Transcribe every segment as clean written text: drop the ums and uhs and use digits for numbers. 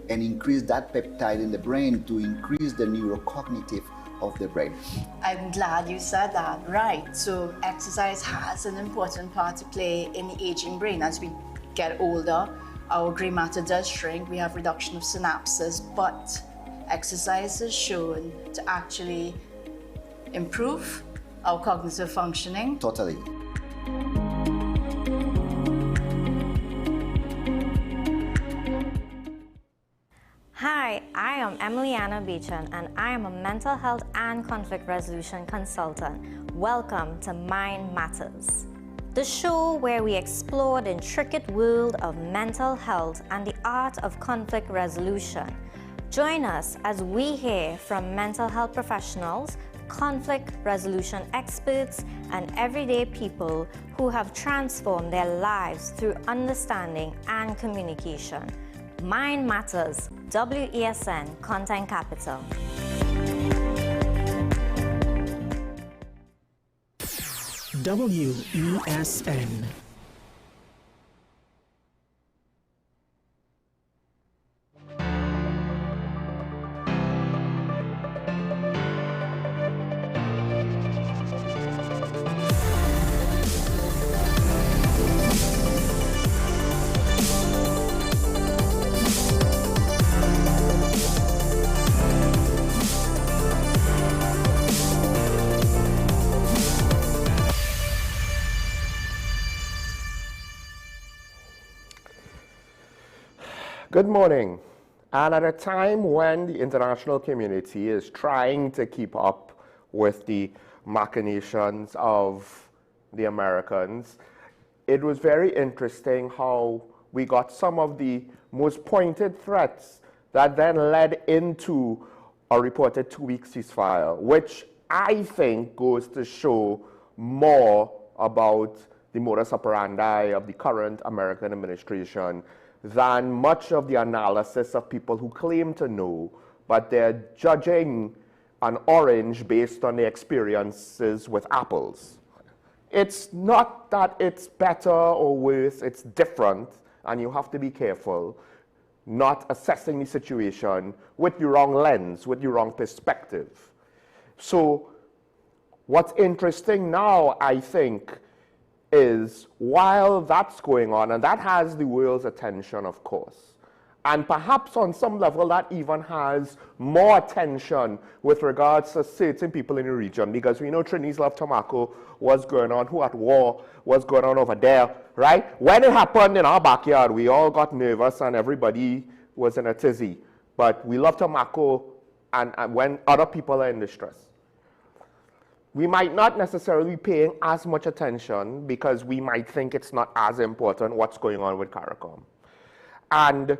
and increase that peptide in the brain to increase the neurocognitive of the brain. I'm glad you said that. Right. So exercise has an important part to play in the aging brain. As we get older, our gray matter does shrink. We have reduction of synapses, but exercise is shown to actually improve our cognitive functioning. Totally. Hi, I am Emiliana Beechan and I am a mental health and conflict resolution consultant. Welcome to Mind Matters, the show where we explore the intricate world of mental health and the art of conflict resolution. Join us as we hear from mental health professionals, conflict resolution experts, and everyday people who have transformed their lives through understanding and communication. Mind Matters, WESN Content Capital. WESN. Good morning. And at a time when the international community is trying to keep up with the machinations of the Americans, it was very interesting how we got some of the most pointed threats that then led into a reported 2-week ceasefire, which I think goes to show more about the modus operandi of the current American administration than much of the analysis of people who claim to know, but they're judging an orange based on their experiences with apples. It's not that it's better or worse, it's different, and you have to be careful not assessing the situation with the wrong lens, with the wrong perspective. So what's interesting now, I think, is while that's going on, and that has the world's attention, of course, and perhaps on some level that even has more attention with regards to certain people in the region, because we know Trinidad Love Tobacco was going on, who at war was going on over there, right? When it happened in our backyard, we all got nervous and everybody was in a tizzy. But we love tobacco and when other people are in distress. We might not necessarily be paying as much attention because we might think it's not as important what's going on with CARICOM. And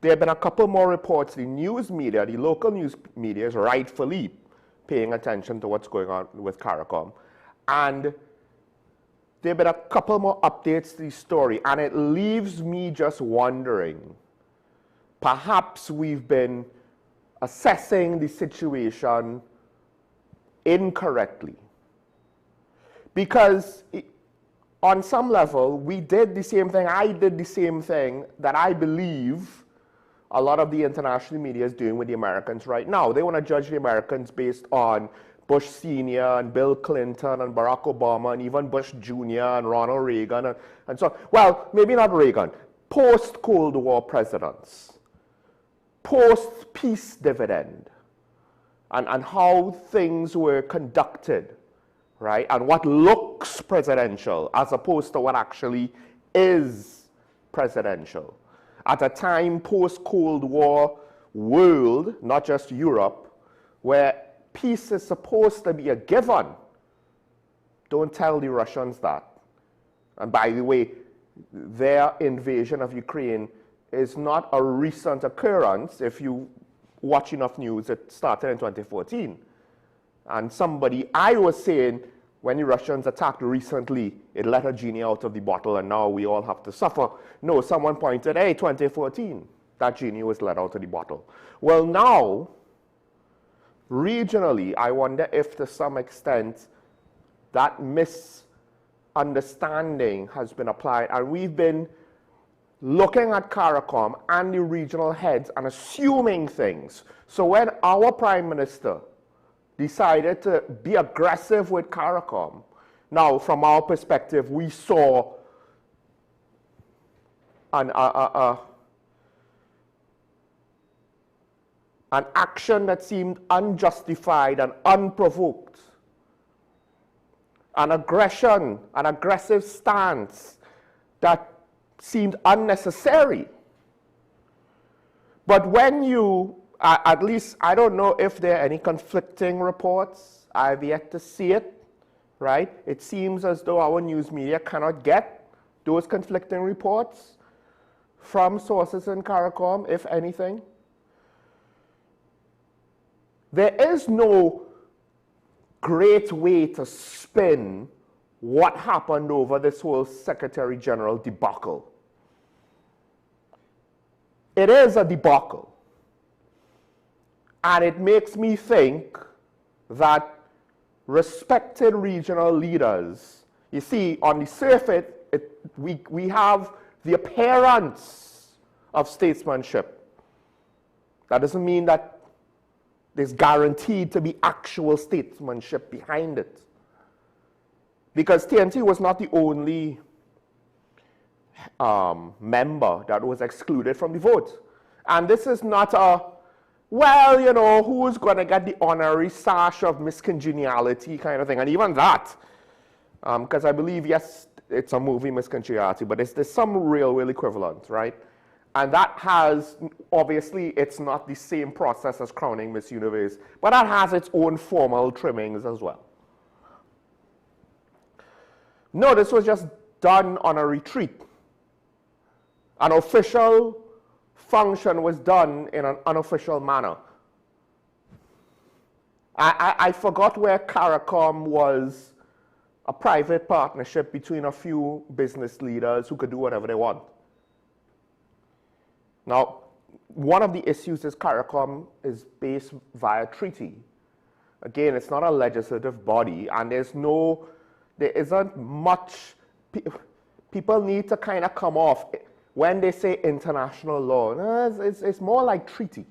there have been a couple more reports. The news media, the local news media is rightfully paying attention to what's going on with CARICOM. And there have been a couple more updates to the story, and it leaves me just wondering, perhaps we've been assessing the situation incorrectly. Because on some level, we did the same thing, I did the same thing that I believe a lot of the international media is doing with the Americans right now. They want to judge the Americans based on Bush Sr. and Bill Clinton and Barack Obama and even Bush Jr. and Ronald Reagan and so on. Well, maybe not Reagan. Post-Cold War presidents. Post-peace dividend. And how things were conducted, right? And what looks presidential as opposed to what actually is presidential. At a time post-Cold War world, not just Europe, where peace is supposed to be a given. Don't tell the Russians that. And by the way, their invasion of Ukraine is not a recent occurrence. If you watch enough news, it started in 2014. And I was saying, when the Russians attacked recently, it let a genie out of the bottle and now we all have to suffer. No, someone pointed, hey, 2014, that genie was let out of the bottle. Well, now, regionally, I wonder if to some extent that misunderstanding has been applied. And we've been, looking at CARICOM and the regional heads and assuming things. So when our Prime Minister decided to be aggressive with CARICOM, now from our perspective, we saw an action that seemed unjustified and unprovoked, an aggression, an aggressive stance that seemed unnecessary. But when you, at least, I don't know if there are any conflicting reports. I've yet to see it, right? It seems as though our news media cannot get those conflicting reports from sources in CARICOM, if anything. There is no great way to spin what happened over this whole Secretary General debacle. It is a debacle. And it makes me think that respected regional leaders, you see, on the surface, we have the appearance of statesmanship. That doesn't mean that there's guaranteed to be actual statesmanship behind it. Because TNT was not the only member that was excluded from the vote. And this is not a, well, you know, who's going to get the honorary sash of miscongeniality kind of thing. And even that, because I believe, yes, it's a movie, Miscongeniality, but there's some real equivalent, right? And that has, obviously, it's not the same process as crowning Miss Universe, but that has its own formal trimmings as well. No, this was just done on a retreat. An official function was done in an unofficial manner. I forgot where CARICOM was a private partnership between a few business leaders who could do whatever they want. Now, one of the issues is CARICOM is based via treaty. Again, it's not a legislative body, and there isn't much, people need to kind of come off. When they say international law, it's more like treaty.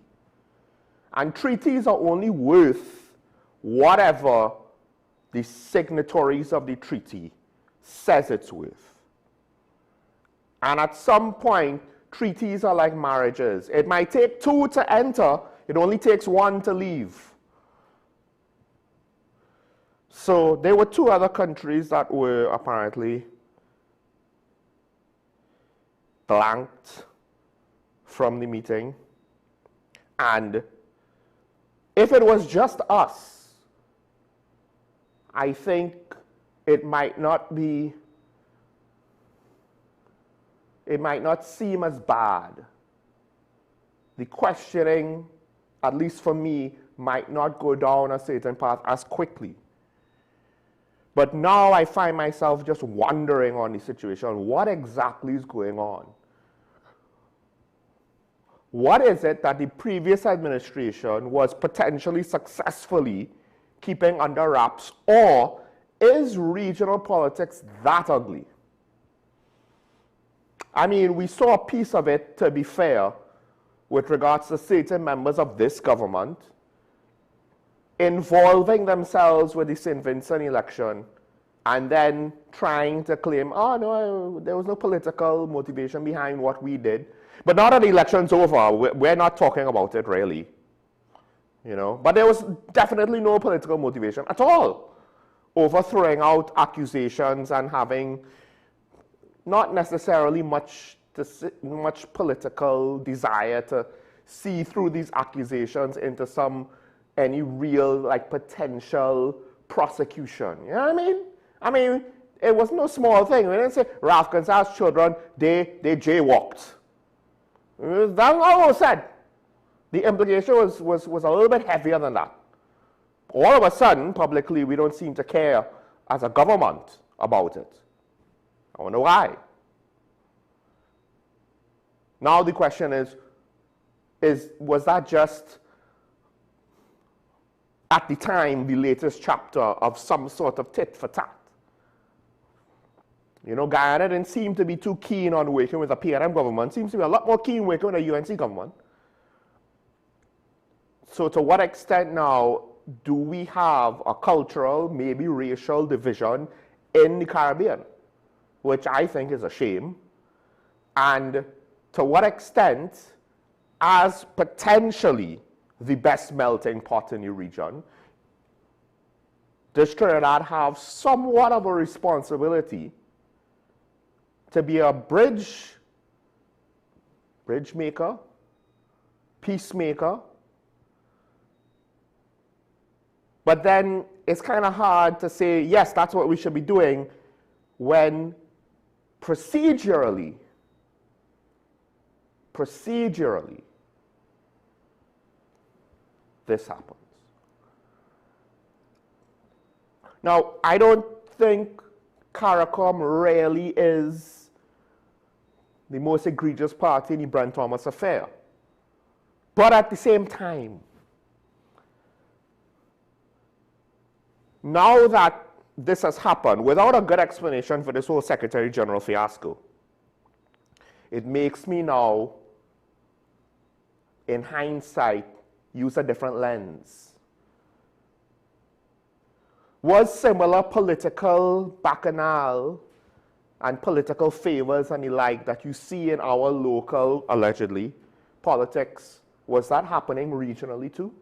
And treaties are only worth whatever the signatories of the treaty says it's worth. And at some point, treaties are like marriages. It might take two to enter, it only takes one to leave. So there were two other countries that were apparently blanked from the meeting. And if it was just us, I think it might not seem as bad. The questioning, at least for me, might not go down a certain path as quickly. But now I find myself just wondering on the situation. What exactly is going on? What is it that the previous administration was potentially successfully keeping under wraps, or is regional politics that ugly? I mean, we saw a piece of it, to be fair, with regards to certain members of this government involving themselves with the St. Vincent election and then trying to claim, oh no, there was no political motivation behind what we did. But now that the election's over, we're not talking about it really. You know, but there was definitely no political motivation at all over throwing out accusations and having not necessarily much political desire to see through these accusations into any real like potential prosecution. You know what I mean? I mean, it was no small thing. We didn't say Ralph Gonzalez's children, they jaywalked. That's all was said. The implication was a little bit heavier than that. All of a sudden, publicly, we don't seem to care as a government about it. I wonder why. Now the question was that just, at the time, the latest chapter of some sort of tit for tat? You know, Guyana didn't seem to be too keen on working with a PNM government, seems to be a lot more keen working with a UNC government. So to what extent now do we have a cultural, maybe racial division in the Caribbean, which I think is a shame? And to what extent, as potentially the best melting pot in the region, does Trinidad have somewhat of a responsibility to be a bridge maker, peacemaker? But then it's kind of hard to say, yes, that's what we should be doing when procedurally, this happens. Now, I don't think CARICOM really is the most egregious party in the Brent Thomas affair. But at the same time, now that this has happened, without a good explanation for this whole Secretary General fiasco, it makes me now, in hindsight, use a different lens. Was similar political bacchanal and political favors and the like that you see in our local, allegedly, politics, was that happening regionally too?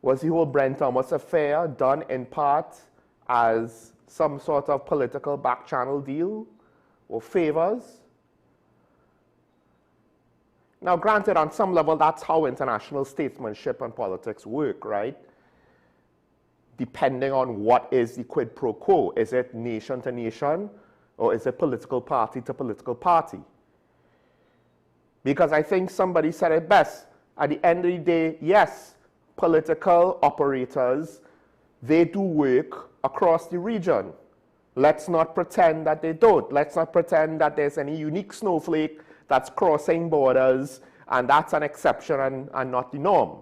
Was the whole Brent Thomas affair done in part as some sort of political back-channel deal or favors? Now, granted, on some level, that's how international statesmanship and politics work, right? Depending on what is the quid pro quo. Is it nation to nation, or is it political party to political party? Because I think somebody said it best. At the end of the day, yes, political operators, they do work across the region. Let's not pretend that they don't. Let's not pretend that there's any unique snowflake that's crossing borders and that's an exception and not the norm.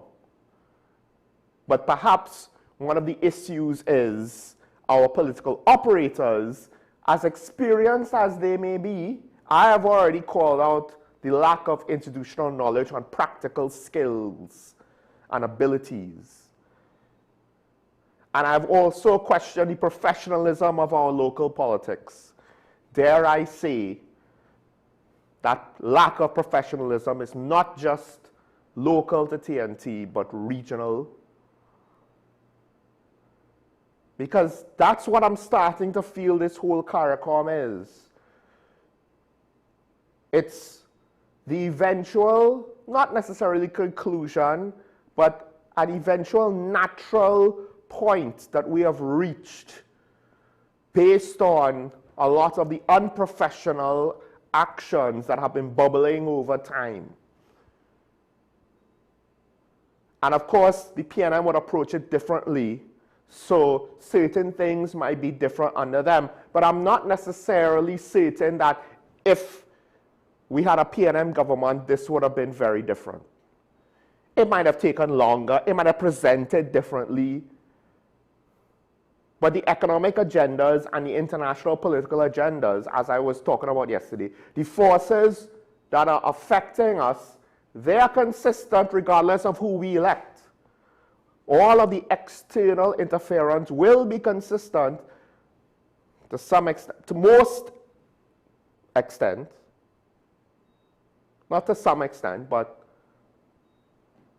But perhaps one of the issues is our political operators, as experienced as they may be, I have already called out the lack of institutional knowledge and practical skills and abilities. And I've also questioned the professionalism of our local politics. Dare I say that lack of professionalism is not just local to TNT, but regional. Because that's what I'm starting to feel this whole CARICOM is. It's the eventual, not necessarily conclusion, but an eventual natural point that we have reached based on a lot of the unprofessional actions that have been bubbling over time. And of course, the PNM would approach it differently, so certain things might be different under them. But I'm not necessarily certain that if we had a PNM government, this would have been very different. It might have taken longer, it might have presented differently, but the economic agendas and the international political agendas, as I was talking about yesterday, the forces that are affecting us, they are consistent regardless of who we elect. All of the external interference will be consistent to some extent, to most extent, not to some extent, but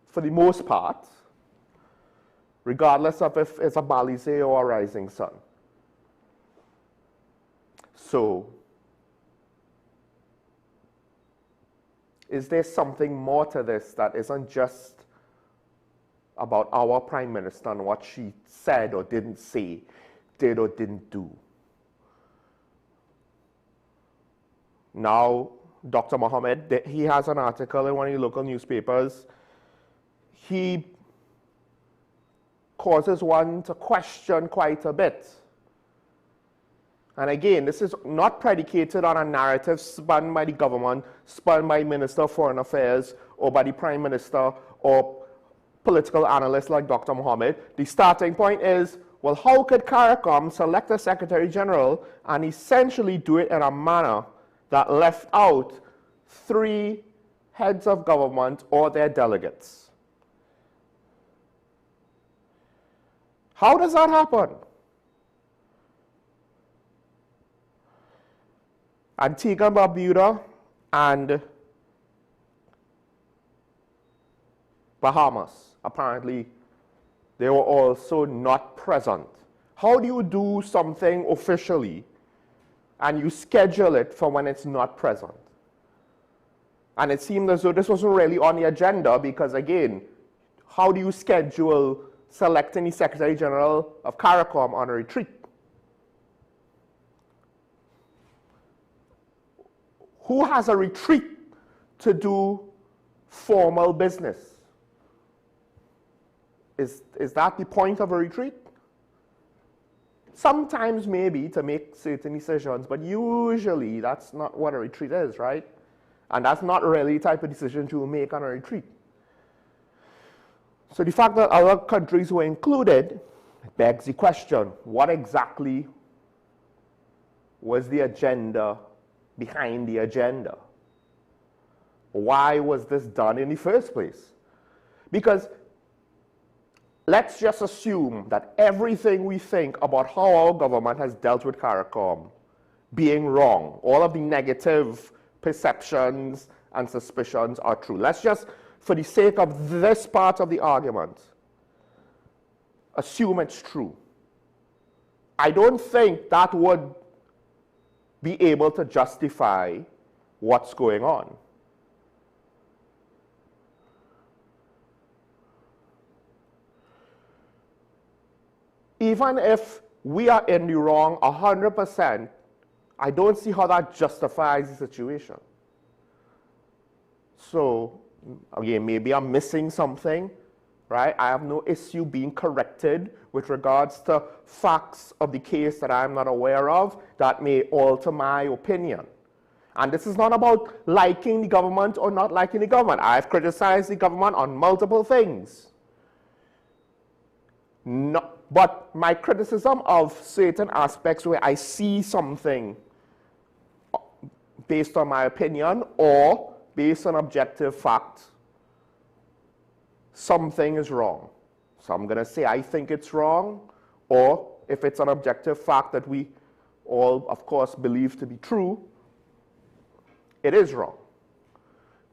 for the most part, regardless of if it's a Balize or a rising sun. So, is there something more to this that isn't just about our Prime Minister and what she said or didn't say, did or didn't do? Now, Dr. Mohammed, he has an article in one of the local newspapers. He causes one to question quite a bit. And again, this is not predicated on a narrative spun by the government, spun by Minister of Foreign Affairs, or by the Prime Minister, or political analysts like Dr. Mohammed. The starting point is, well, how could CARICOM select a Secretary General and essentially do it in a manner that left out 3 heads of government or their delegates? How does that happen? Antigua and Barbuda and Bahamas, apparently, they were also not present. How do you do something officially and you schedule it for when it's not present? And it seemed as though this wasn't really on the agenda because, again, how do you schedule selecting the Secretary General of CARICOM on a retreat? Who has a retreat to do formal business? Is that the point of a retreat? Sometimes maybe to make certain decisions, but usually that's not what a retreat is, right? And that's not really the type of decisions you will make on a retreat. So the fact that other countries were included begs the question, what exactly was the agenda behind the agenda? Why was this done in the first place? Because let's just assume that everything we think about how our government has dealt with CARICOM being wrong, all of the negative perceptions and suspicions are true. Let's just, for the sake of this part of the argument, assume it's true. I don't think that would be able to justify what's going on. Even if we are in the wrong 100%, I don't see how that justifies the situation. So, again, maybe I'm missing something, right? I have no issue being corrected with regards to facts of the case that I'm not aware of that may alter my opinion. And this is not about liking the government or not liking the government. I've criticized the government on multiple things. No, but my criticism of certain aspects where I see something based on my opinion or based on objective fact, something is wrong. So I'm going to say I think it's wrong, or if it's an objective fact that we all, of course, believe to be true, it is wrong.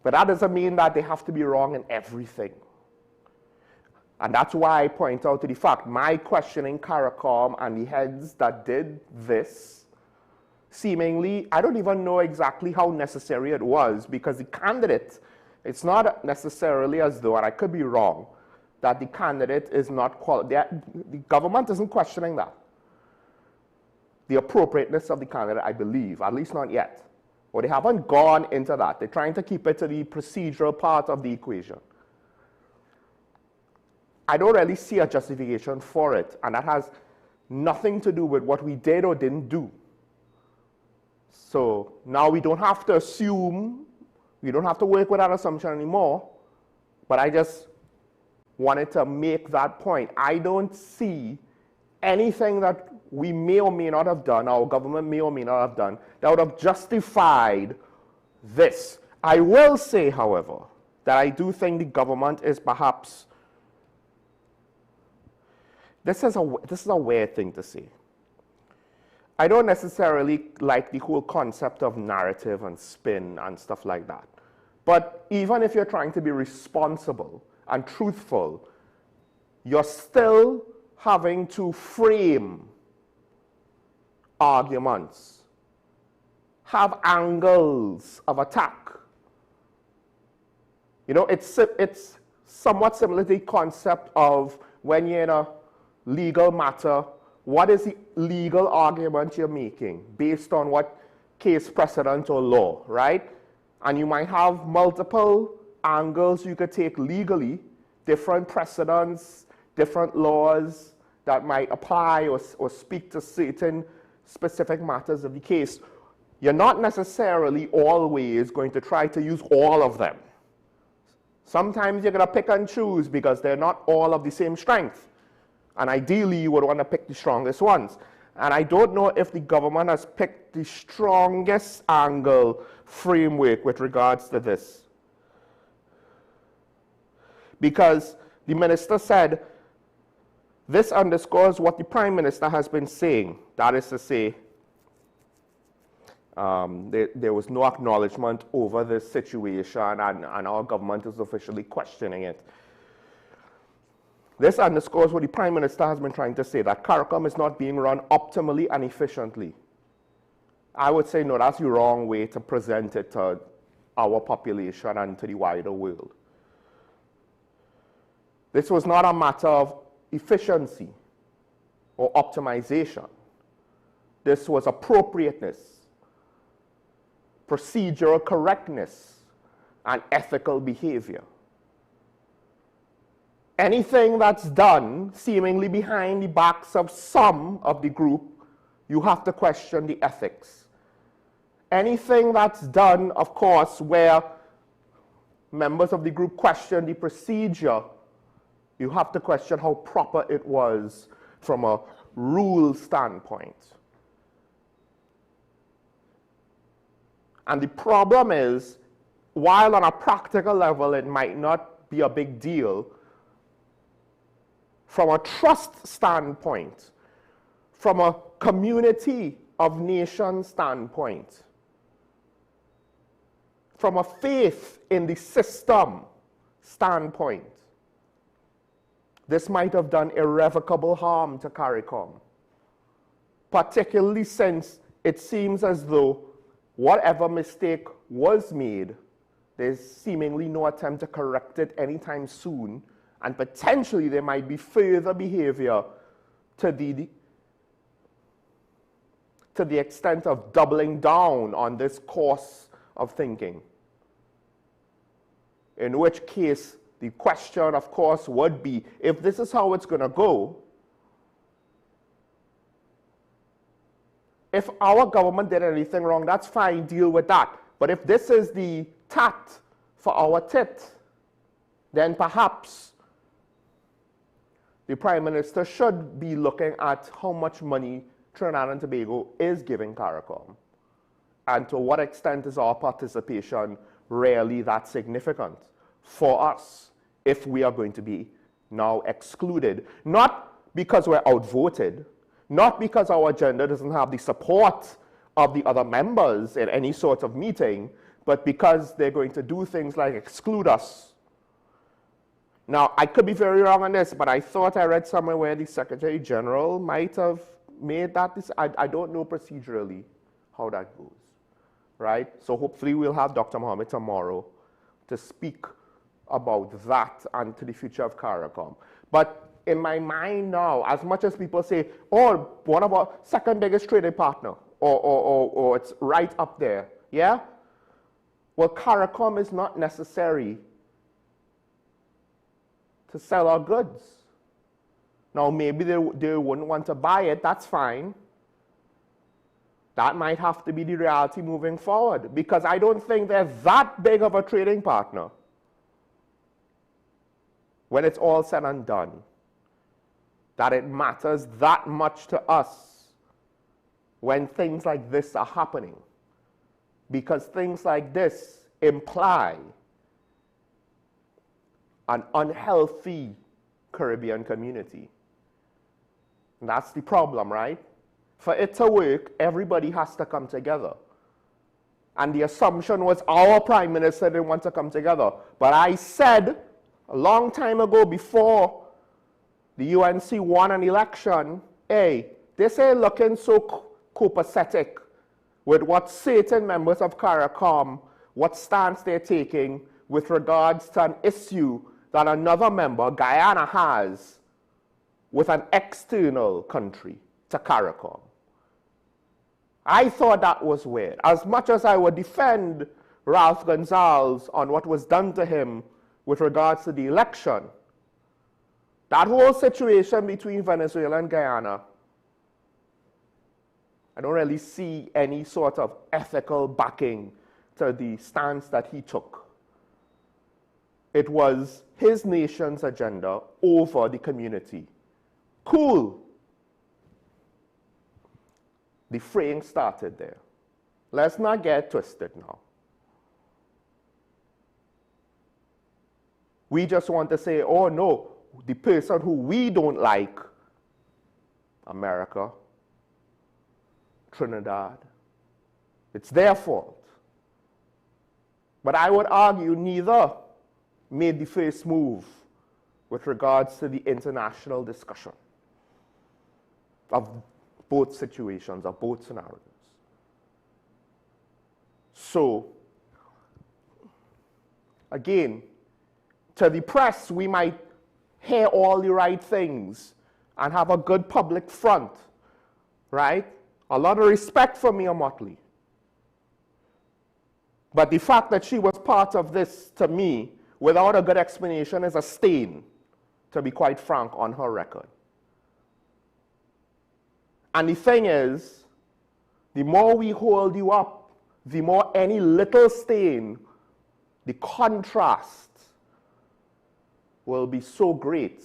But that doesn't mean that they have to be wrong in everything. And that's why I point out to the fact, my questioning CARICOM and the heads that did this, seemingly, I don't even know exactly how necessary it was, because the candidate, it's not necessarily as though, and I could be wrong, that the candidate is not qualified. The government isn't questioning that. The appropriateness of the candidate, I believe, at least not yet. Or they haven't gone into that. They're trying to keep it to the procedural part of the equation. I don't really see a justification for it, and that has nothing to do with what we did or didn't do. So now we don't have to assume, we don't have to work with that assumption anymore, but I just wanted to make that point. I don't see anything that we may or may not have done, our government may or may not have done, that would have justified this. I will say, however, that I do think the government is perhaps, this is a weird thing to say. I don't necessarily like the whole concept of narrative and spin and stuff like that. But even if you're trying to be responsible and truthful, you're still having to frame arguments, have angles of attack. You know, it's somewhat similar to the concept of when you're in a legal matter, what is the legal argument you're making based on what case precedent or law, right? And you might have multiple angles you could take legally, different precedents, different laws that might apply or speak to certain specific matters of the case. You're not necessarily always going to try to use all of them. Sometimes you're going to pick and choose because they're not all of the same strength. And ideally, you would want to pick the strongest ones. And I don't know if the government has picked the strongest angle framework with regards to this. Because the minister said, this underscores what the Prime Minister has been saying. That is to say, there was no acknowledgement over this situation, and our government is officially questioning it. This underscores what the Prime Minister has been trying to say, that CARICOM is not being run optimally and efficiently. I would say, no, that's the wrong way to present it to our population and to the wider world. This was not a matter of efficiency or optimization. This was appropriateness, procedural correctness, and ethical behavior. Anything that's done seemingly behind the backs of some of the group, you have to question the ethics. Anything that's done, of course, where members of the group question the procedure, you have to question how proper it was from a rule standpoint. And the problem is, while on a practical level it might not be a big deal, from a trust standpoint, from a community of nations standpoint, from a faith in the system standpoint, this might have done irrevocable harm to CARICOM, particularly since it seems as though whatever mistake was made, there's seemingly no attempt to correct it anytime soon, and potentially there might be further behavior to the extent of doubling down on this course of thinking. In which case, the question, of course, would be, if this is how it's going to go, if our government did anything wrong, that's fine, deal with that. But if this is the tat for our tit, then perhaps the Prime Minister should be looking at how much money Trinidad and Tobago is giving CARICOM, and to what extent is our participation really that significant for us if we are going to be now excluded, not because we're outvoted, not because our agenda doesn't have the support of the other members in any sort of meeting, but because they're going to do things like exclude us. Now, I could be very wrong on this, but I thought I read somewhere where the Secretary General might have made that. I don't know procedurally how that goes, right? So hopefully we'll have Dr. Mohammed tomorrow to speak about that and to the future of CARICOM. But in my mind now, as much as people say, oh, one of our second biggest trading partner, or it's right up there, yeah? Well, CARICOM is not necessary to sell our goods. Now, maybe they wouldn't want to buy it, that's fine. That might have to be the reality moving forward, because I don't think they're that big of a trading partner when it's all said and done, that it matters that much to us when things like this are happening. Because things like this imply an unhealthy Caribbean community. And that's the problem, right? For it to work, everybody has to come together. And the assumption was our Prime Minister didn't want to come together. But I said a long time ago, before the UNC won an election, hey, this ain't looking so copacetic with what certain members of CARICOM, what stance they're taking with regards to an issue that another member, Guyana, has with an external country to CARICOM. I thought that was weird. As much as I would defend Ralph Gonsalves on what was done to him with regards to the election, that whole situation between Venezuela and Guyana, I don't really see any sort of ethical backing to the stance that he took. It was his nation's agenda over the community, Cool. The fraying started there. Let's not get twisted now. We just want to say, oh no, the person who we don't like, America, Trinidad, it's their fault. But I would argue neither made the first move with regards to the international discussion of both situations, of both scenarios. So, again, to the press, we might hear all the right things and have a good public front, right? A lot of respect for Mia Mottley. But the fact that she was part of this, to me, without a good explanation, is a stain, to be quite frank, on her record. And the thing is, the more we hold you up, the more any little stain, the contrast will be so great.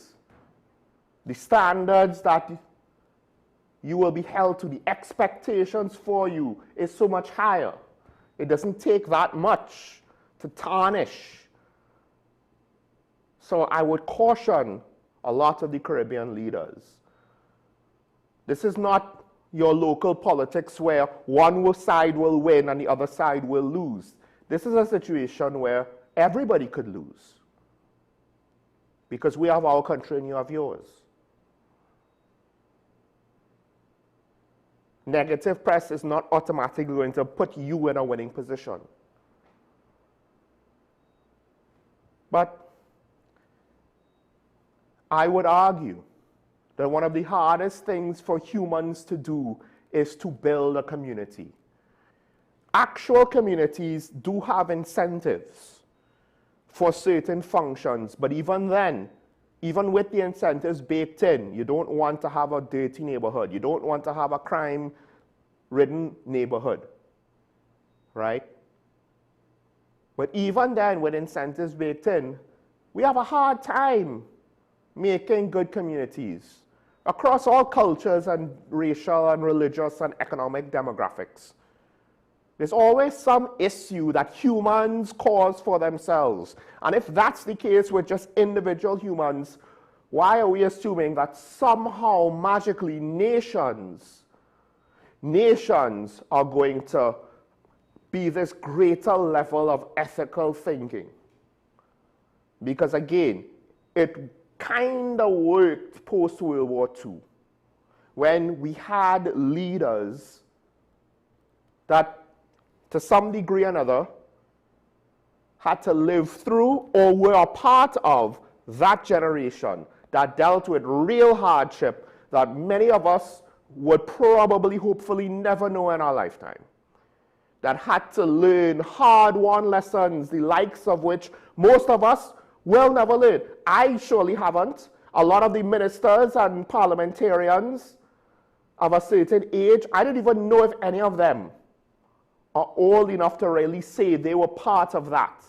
The standards that you will be held to, the expectations for you is so much higher. It doesn't take that much to tarnish. So I would caution a lot of the Caribbean leaders. This is not your local politics where one side will win and the other side will lose. This is a situation where everybody could lose. Because we have our country and you have yours. Negative press is not automatically going to put you in a winning position. But I would argue that one of the hardest things for humans to do is to build a community. Actual communities do have incentives for certain functions, but even then, even with the incentives baked in, you don't want to have a dirty neighborhood. You don't want to have a crime-ridden neighborhood, right? But even then, with incentives baked in, we have a hard time making good communities across all cultures and racial and religious and economic demographics. There's always some issue that humans cause for themselves. And if that's the case with just individual humans, why are we assuming that somehow magically nations are going to be this greater level of ethical thinking? Because again, it kind of worked post-World War II when we had leaders that to some degree or another had to live through or were a part of that generation that dealt with real hardship that many of us would probably, hopefully, never know in our lifetime. That had to learn hard-won lessons, the likes of which most of us will never learn. I surely haven't. A lot of the ministers and parliamentarians of a certain age, I don't even know if any of them are old enough to really say they were part of that.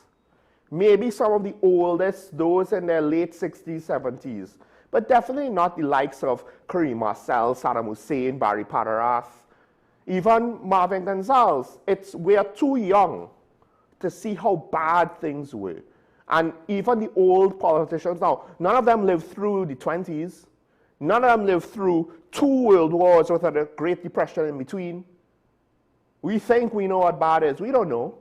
Maybe some of the oldest, those in their late 60s, 70s, but definitely not the likes of Kareem Marcel, Saddam Hussein, Barry Padarath, even Marvin Gonzalez. We are too young to see how bad things were. And even the old politicians now, none of them lived through the 20s. None of them lived through 2 world wars with a Great Depression in between. We think we know what bad is. We don't know.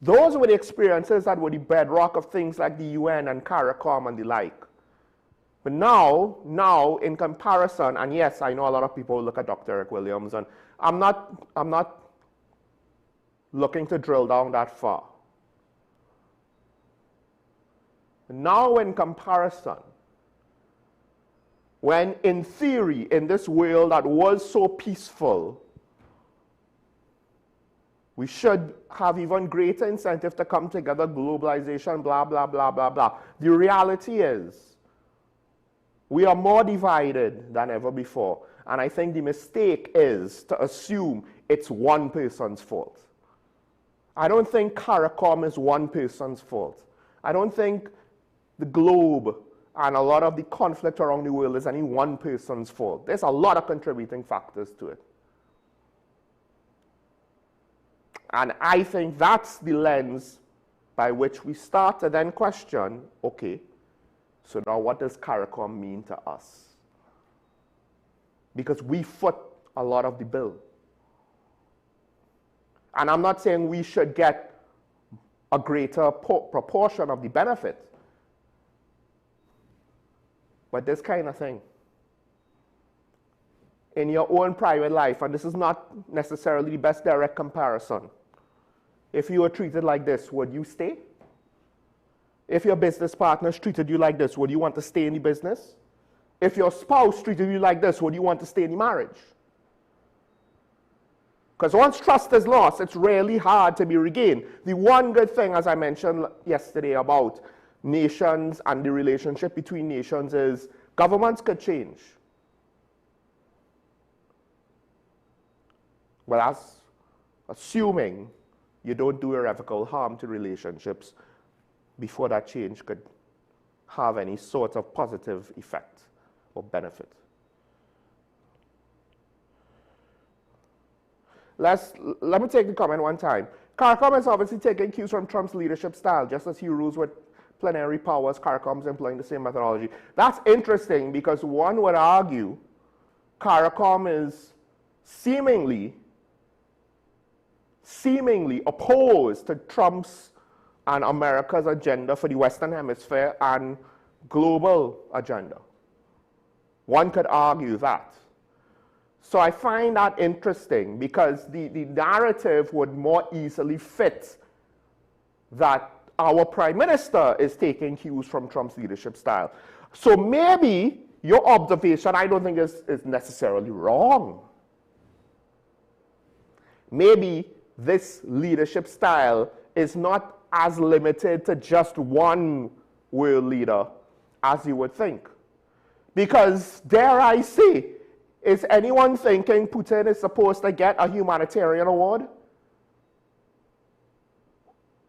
Those were the experiences that were the bedrock of things like the UN and CARICOM and the like. But now, in comparison, and yes, I know a lot of people look at Dr. Eric Williams, and I'm not looking to drill down that far. Now, in comparison, when in theory, in this world that was so peaceful, we should have even greater incentive to come together, globalization, blah, blah, blah, blah, blah. The reality is, we are more divided than ever before. And I think the mistake is to assume it's one person's fault. I don't think CARICOM is one person's fault. I don't think the globe and a lot of the conflict around the world is any one person's fault. There's a lot of contributing factors to it. And I think that's the lens by which we start to then question, okay, so now what does CARICOM mean to us? Because we foot a lot of the bill. And I'm not saying we should get a greater proportion of the benefit, but this kind of thing. In your own private life, and this is not necessarily the best direct comparison, if you were treated like this, would you stay? If your business partners treated you like this, would you want to stay in the business? If your spouse treated you like this, would you want to stay in the marriage? Because once trust is lost, it's really hard to be regained. The one good thing, as I mentioned yesterday about nations and the relationship between nations, is governments could change. Well, that's assuming you don't do irrevocable harm to relationships before that change could have any sort of positive effect or benefit. Let me take the comment one time. CARICOM is obviously taking cues from Trump's leadership style. Just as he rules with plenary powers, CARICOM is employing the same methodology. That's interesting because one would argue CARICOM is seemingly opposed to Trump's and America's agenda for the Western Hemisphere and global agenda. One could argue that. So I find that interesting because the narrative would more easily fit that our Prime Minister is taking cues from Trump's leadership style. So maybe your observation, I don't think is necessarily wrong. Maybe this leadership style is not as limited to just one world leader as you would think. Because, dare I say, is anyone thinking Putin is supposed to get a humanitarian award?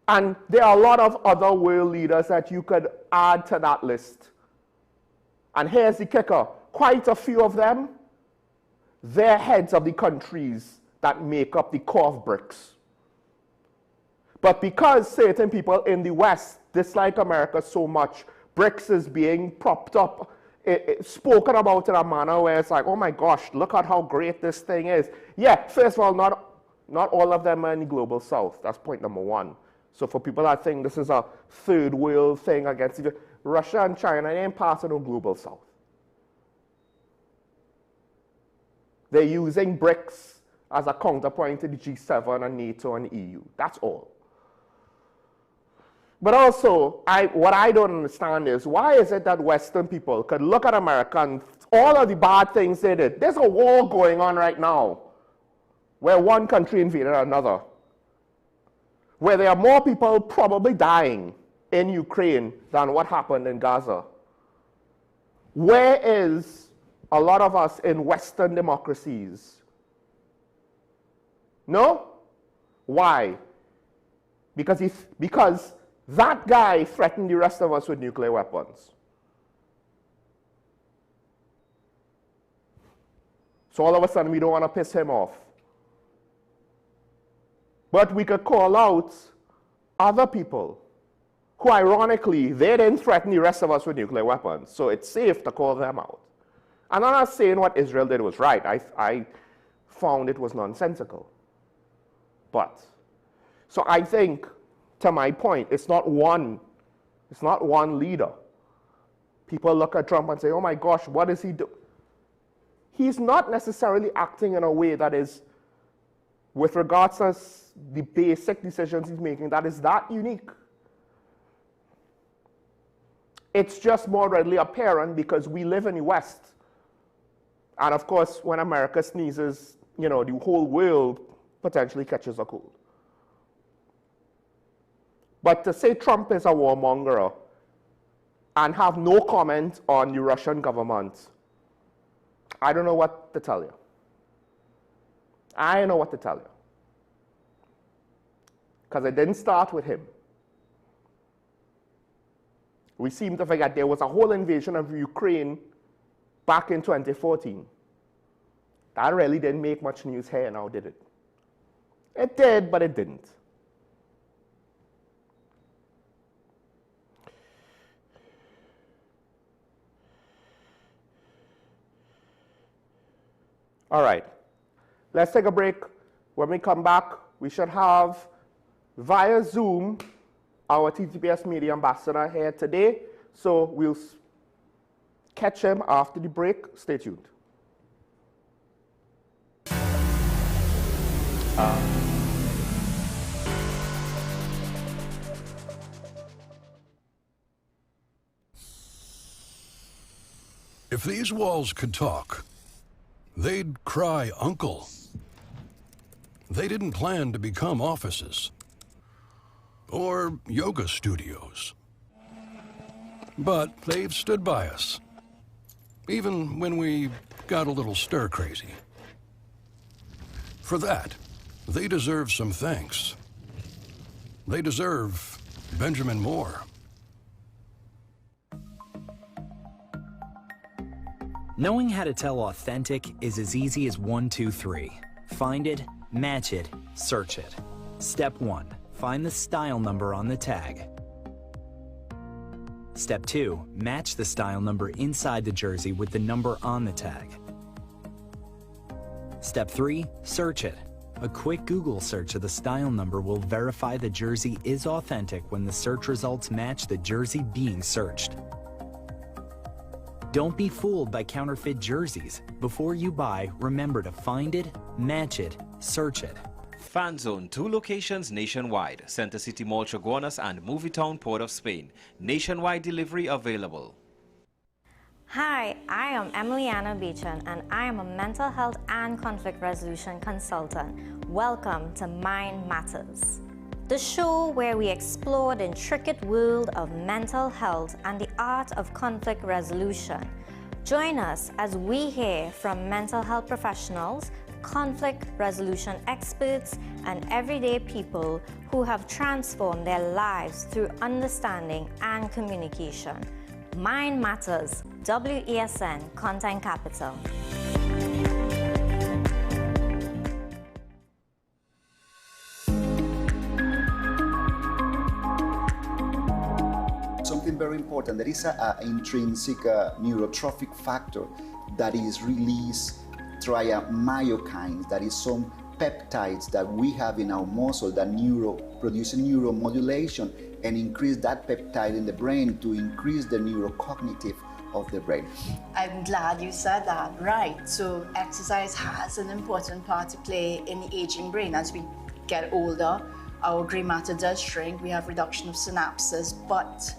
And there are a lot of other world leaders that you could add to that list. And here's the kicker. Quite a few of them, they're heads of the countries that make up the core of BRICS. But because certain people in the West dislike America so much, BRICS is being propped up, spoken about in a manner where it's like, oh my gosh, look at how great this thing is. Yeah, first of all, not all of them are in the global south. That's point number one. So for people that think this is a third world thing against Russia and China, they ain't part of the global south. They're using BRICS as a counterpoint to the G7 and NATO and EU. That's all. But also, what I don't understand is, why is it that Western people could look at America and all of the bad things they did? There's a war going on right now where one country invaded another, where there are more people probably dying in Ukraine than what happened in Gaza. Where is a lot of us in Western democracies? No? Why? Because that guy threatened the rest of us with nuclear weapons. So all of a sudden we don't want to piss him off. But we could call out other people who, ironically, they didn't threaten the rest of us with nuclear weapons. So it's safe to call them out. And I'm not saying what Israel did was right. I found it was nonsensical. But, so I think, to my point, it's not one leader. People look at Trump and say, oh my gosh, what does he do? He's not necessarily acting in a way that is, with regards to the basic decisions he's making, that is that unique. It's just more readily apparent because we live in the West. And of course, when America sneezes, the whole world potentially catches a cold. But to say Trump is a warmonger and have no comment on the Russian government, I don't know what to tell you. I don't know what to tell you. Because it didn't start with him. We seem to forget there was a whole invasion of Ukraine back in 2014. That really didn't make much news here now, did it? It did, but it didn't. All right, let's take a break. When we come back, we should have, via Zoom, our TTPS Media Ambassador here today. So we'll catch him after the break. Stay tuned. If these walls could talk, they'd cry uncle. They didn't plan to become offices or yoga studios. But they've stood by us, even when we got a little stir-crazy. For that, they deserve some thanks. They deserve Benjamin Moore. Knowing how to tell authentic is as easy as 1, 2, 3. Find it, match it, search it. Step 1. Find the style number on the tag. Step 2. Match the style number inside the jersey with the number on the tag. Step 3. Search it. A quick Google search of the style number will verify the jersey is authentic when the search results match the jersey being searched. Don't be fooled by counterfeit jerseys. Before you buy, remember to find it, match it, search it. Fan Zone, 2 locations nationwide. Center City Mall, Chaguanas and Movietown, Port of Spain. Nationwide delivery available. Hi, I am Emiliana Beechan and I am a mental health and conflict resolution consultant. Welcome to Mind Matters, the show where we explore the intricate world of mental health and the art of conflict resolution. Join us as we hear from mental health professionals, conflict resolution experts, and everyday people who have transformed their lives through understanding and communication. Mind Matters, WESN Content Capital. Something very important, there is an intrinsic neurotrophic factor that is released through myokines, that is some peptides that we have in our muscle that produce neuromodulation and increase that peptide in the brain to increase the neurocognitive of the brain. I'm glad you said that. Right. So exercise has an important part to play in the aging brain. As we get older, our gray matter does shrink. We have reduction of synapses, but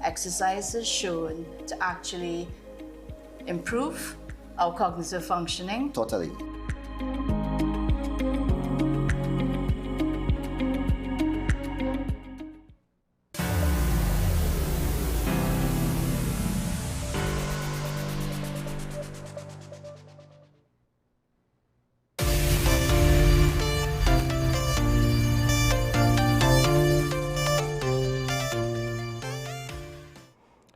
exercise is shown to actually improve our cognitive functioning. Totally.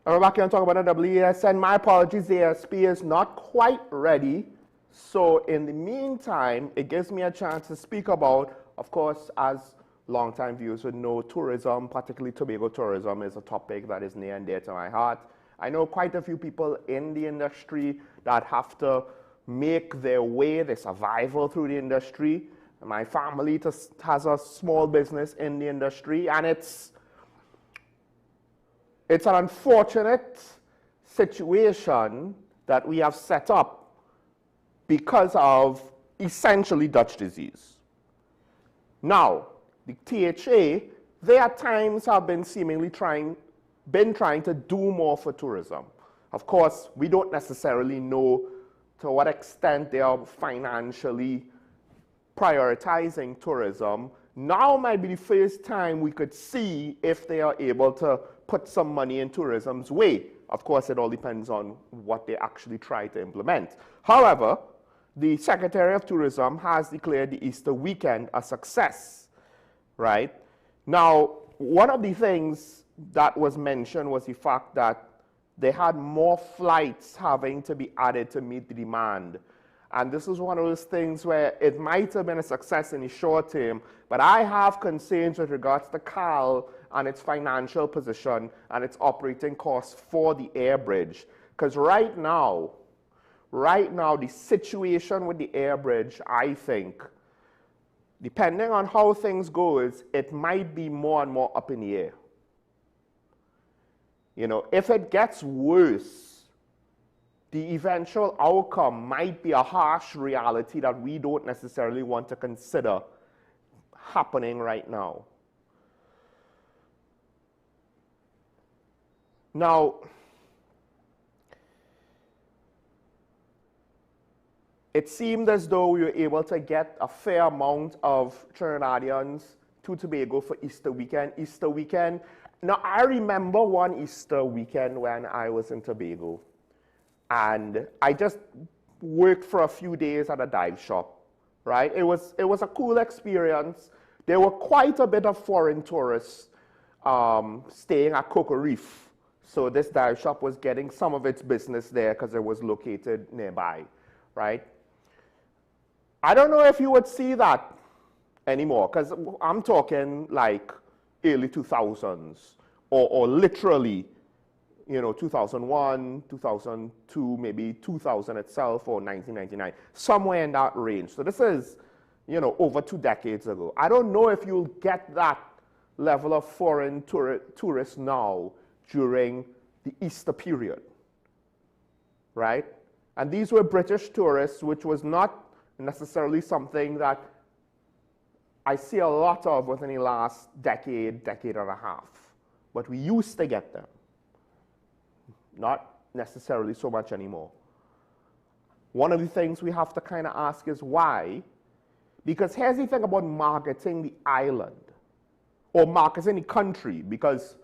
We're back here and talk about the WESN. My apologies, the ASP is not quite ready. So in the meantime, it gives me a chance to speak about, of course, as longtime viewers would know, tourism, particularly Tobago tourism, is a topic that is near and dear to my heart. I know quite a few people in the industry that have to make their way, their survival through the industry. My family has a small business in the industry, and it's an unfortunate situation that we have set up because of essentially Dutch disease. Now, the THA, they at times have been seemingly trying to do more for tourism. Of course, we don't necessarily know to what extent they are financially prioritizing tourism. Now might be the first time we could see if they are able to put some money in tourism's way. Of course, it all depends on what they actually try to implement. However, the Secretary of Tourism has declared the Easter weekend a success, right? Now, one of the things that was mentioned was the fact that they had more flights having to be added to meet the demand. And this is one of those things where it might have been a success in the short term, but I have concerns with regards to CAL and its financial position and its operating costs for the air bridge. Because right now, the situation with the air bridge, I think, depending on how things go, it might be more and more up in the air. You know, if it gets worse, the eventual outcome might be a harsh reality that we don't necessarily want to consider happening right now. Now, it seemed as though we were able to get a fair amount of Trinidadians to Tobago for Easter weekend. Now, I remember one Easter weekend when I was in Tobago, and I just worked for a few days at a dive shop, right? It was a cool experience. There were quite a bit of foreign tourists staying at Cocoa Reef, so this dive shop was getting some of its business there because it was located nearby, right? I don't know if you would see that anymore, because I'm talking like early 2000s, or literally, you know, 2001, 2002, maybe 2000 itself, or 1999, somewhere in that range. So this is, you know, over 2 decades ago. I don't know if you'll get that level of foreign tourists now during the Easter period, right? And these were British tourists, which was not necessarily something that I see a lot of within the last decade and a half. But we used to get them. Not necessarily so much anymore. One of the things we have to kind of ask is why? Because here's the thing about marketing the island, or marketing the country, because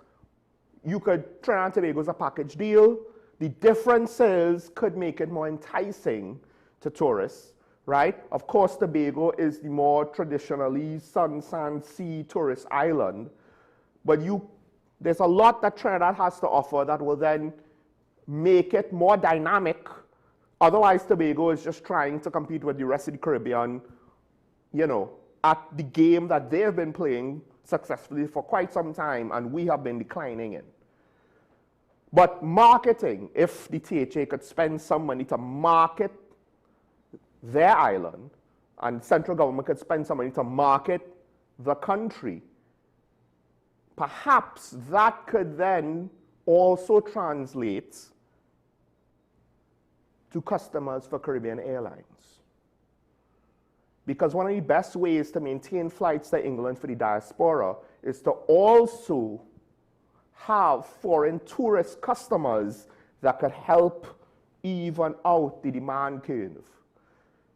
you could, Trinidad and Tobago is a package deal. The differences could make it more enticing to tourists, right? Of course, Tobago is the more traditionally sun, sand, sea tourist island, but there's a lot that Trinidad has to offer that will then make it more dynamic. Otherwise, Tobago is just trying to compete with the rest of the Caribbean, you know, at the game that they've been playing successfully for quite some time, and we have been declining in. But marketing, if the THA could spend some money to market their island, and central government could spend some money to market the country, perhaps that could then also translate to customers for Caribbean Airlines. Because one of the best ways to maintain flights to England for the diaspora is to also have foreign tourist customers that could help even out the demand curve.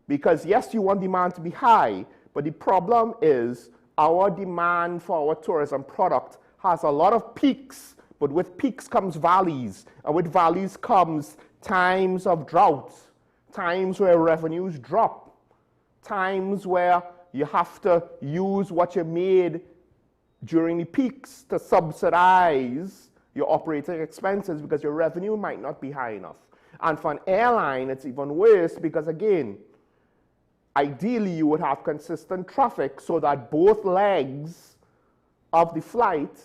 Because yes, you want demand to be high, but the problem is our demand for our tourism product has a lot of peaks, but with peaks comes valleys, and with valleys comes times of drought, times where revenues drop, times where you have to use what you made during the peaks to subsidize your operating expenses because your revenue might not be high enough. And for an airline, it's even worse because, again, ideally you would have consistent traffic so that both legs of the flight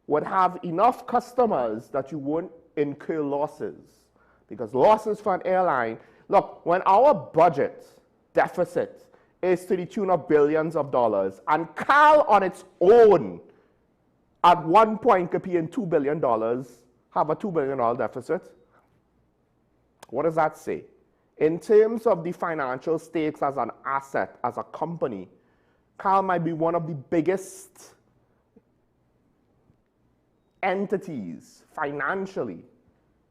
would have enough customers that you won't incur losses. Because losses for an airline, look, when our budget deficit is to the tune of billions of dollars, and CAL on its own at one point could be in $2 billion, have a $2 billion deficit, what does that say? In terms of the financial stakes as an asset, as a company, CAL might be one of the biggest entities financially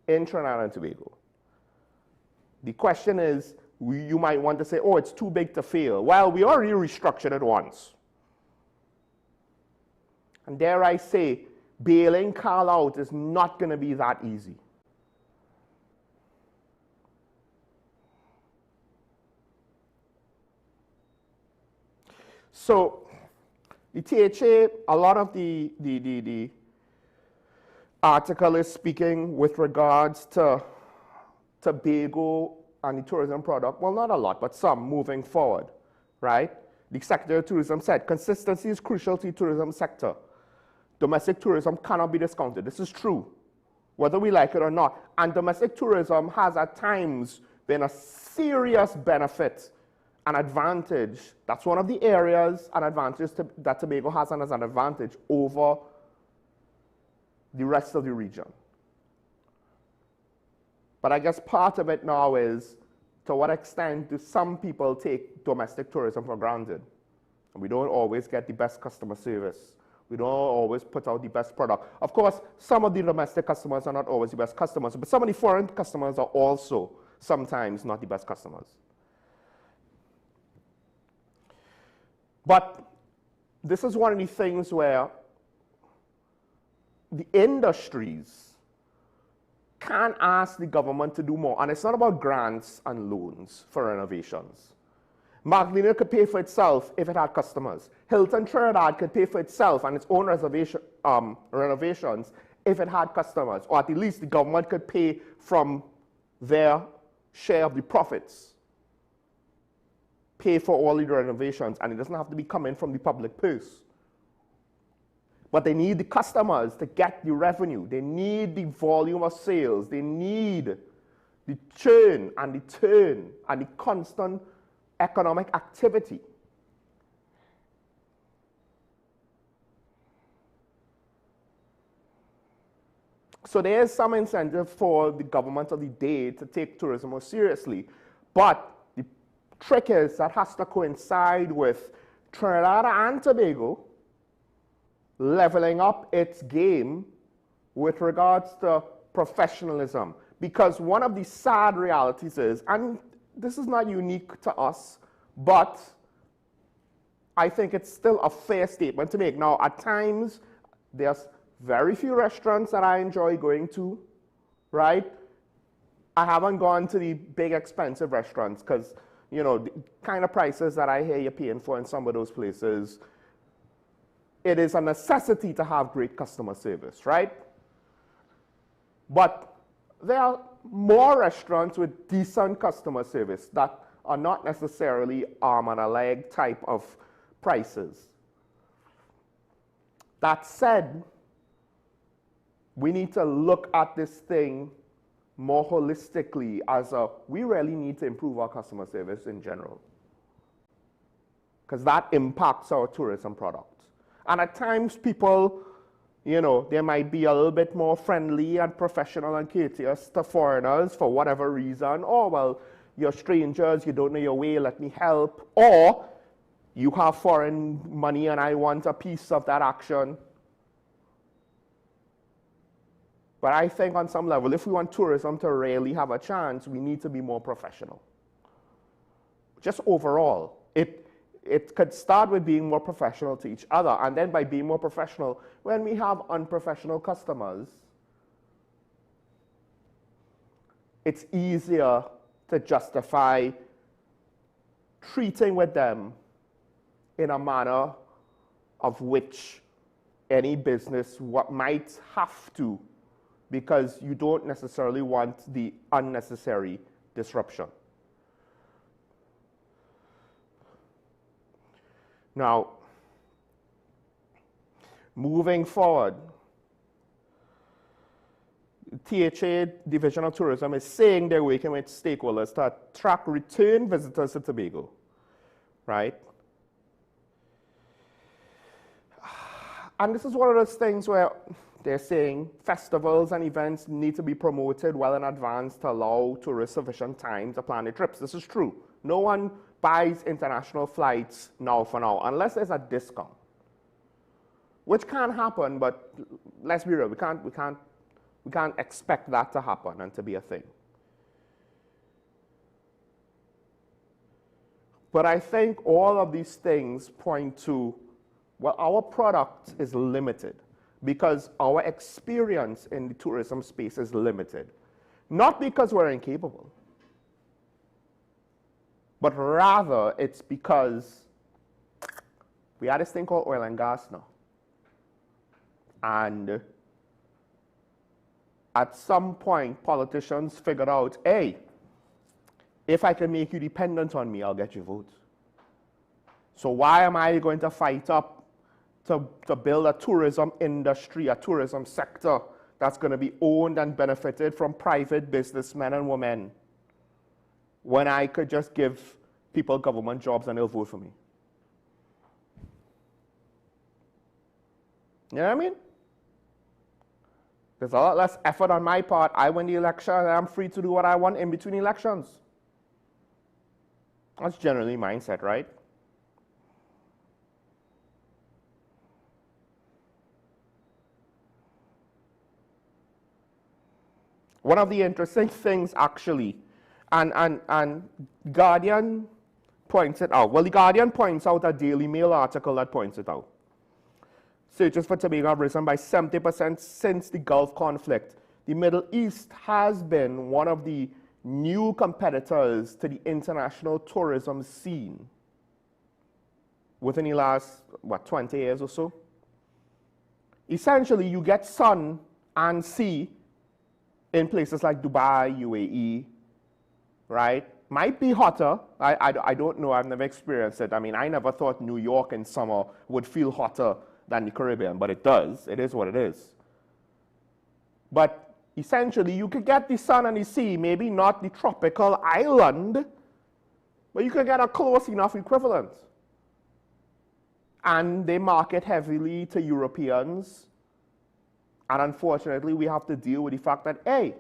in Trinidad and Tobago. The question is, you might want to say, oh, it's too big to fail. Well, we already restructured it once. And dare I say, bailing CAL out is not going to be that easy. So the THA, a lot of the article is speaking with regards to Tobago and the tourism product. Well, not a lot, but some moving forward, right? The Secretary of Tourism said, consistency is crucial to the tourism sector. Domestic tourism cannot be discounted. This is true, whether we like it or not. And domestic tourism has at times been a serious benefit, an advantage. That's one of the areas and advantages that Tobago has as an advantage over the rest of the region. But I guess part of it now is, to what extent do some people take domestic tourism for granted? And we don't always get the best customer service. We don't always put out the best product. Of course, some of the domestic customers are not always the best customers, but some of the foreign customers are also sometimes not the best customers. But this is one of the things where the industries can ask the government to do more. And it's not about grants and loans for renovations. Magdalena could pay for itself if it had customers. Hilton Trinidad could pay for itself and its own renovations if it had customers. Or at least the government could pay from their share of the profits. Pay for all the renovations, and it doesn't have to be coming from the public purse. But they need the customers to get the revenue. They need the volume of sales. They need the churn and the turn and the constant economic activity. So there is some incentive for the government of the day to take tourism more seriously. But the trick is that has to coincide with Trinidad and Tobago leveling up its game with regards to professionalism. Because one of the sad realities is, and this is not unique to us, but I think it's still a fair statement to make. Now, at times, there's very few restaurants that I enjoy going to, right? I haven't gone to the big expensive restaurants because, you know, the kind of prices that I hear you're paying for in some of those places, it is a necessity to have great customer service, right? But there are more restaurants with decent customer service that are not necessarily arm and a leg type of prices. That said, we need to look at this thing more holistically as we really need to improve our customer service in general, because that impacts our tourism product. And at times people, you know, they might be a little bit more friendly and professional and courteous to foreigners for whatever reason. Oh, well, you're strangers, you don't know your way, let me help. Or you have foreign money and I want a piece of that action. But I think on some level, if we want tourism to really have a chance, we need to be more professional. Just overall, it could start with being more professional to each other, and then by being more professional, when we have unprofessional customers, it's easier to justify treating with them in a manner of which any business might have to, because you don't necessarily want the unnecessary disruption. Now, moving forward, THA, Division of Tourism, is saying they're working with stakeholders to attract return visitors to Tobago, right? And this is one of those things where they're saying festivals and events need to be promoted well in advance to allow tourists sufficient time to plan their trips. This is true. No one buys international flights now for now, unless there's a discount, which can happen, but let's be real, we can't expect that to happen and to be a thing. But I think all of these things point to, well, our product is limited because our experience in the tourism space is limited. Not because we're incapable, but rather it's because we had this thing called oil and gas now. And at some point, politicians figured out, hey, if I can make you dependent on me, I'll get your vote. So why am I going to fight up to build a tourism industry, a tourism sector that's going to be owned and benefited from private businessmen and women when I could just give people government jobs and they'll vote for me? You know what I mean? There's a lot less effort on my part. I win the election and I'm free to do what I want in between elections. That's generally mindset, right? One of the interesting things actually, and Guardian points it out. Well, the Guardian points out a Daily Mail article that points it out. Searches for Tobago have risen by 70% since the Gulf conflict. The Middle East has been one of the new competitors to the international tourism scene within the last, 20 years or so. Essentially, you get sun and sea in places like Dubai, UAE, right? Might be hotter. I don't know. I've never experienced it. I mean, I never thought New York in summer would feel hotter than the Caribbean, but it does. It is what it is. But essentially, you could get the sun and the sea, maybe not the tropical island, but you could get a close enough equivalent. And they market heavily to Europeans. And unfortunately, we have to deal with the fact that, hey,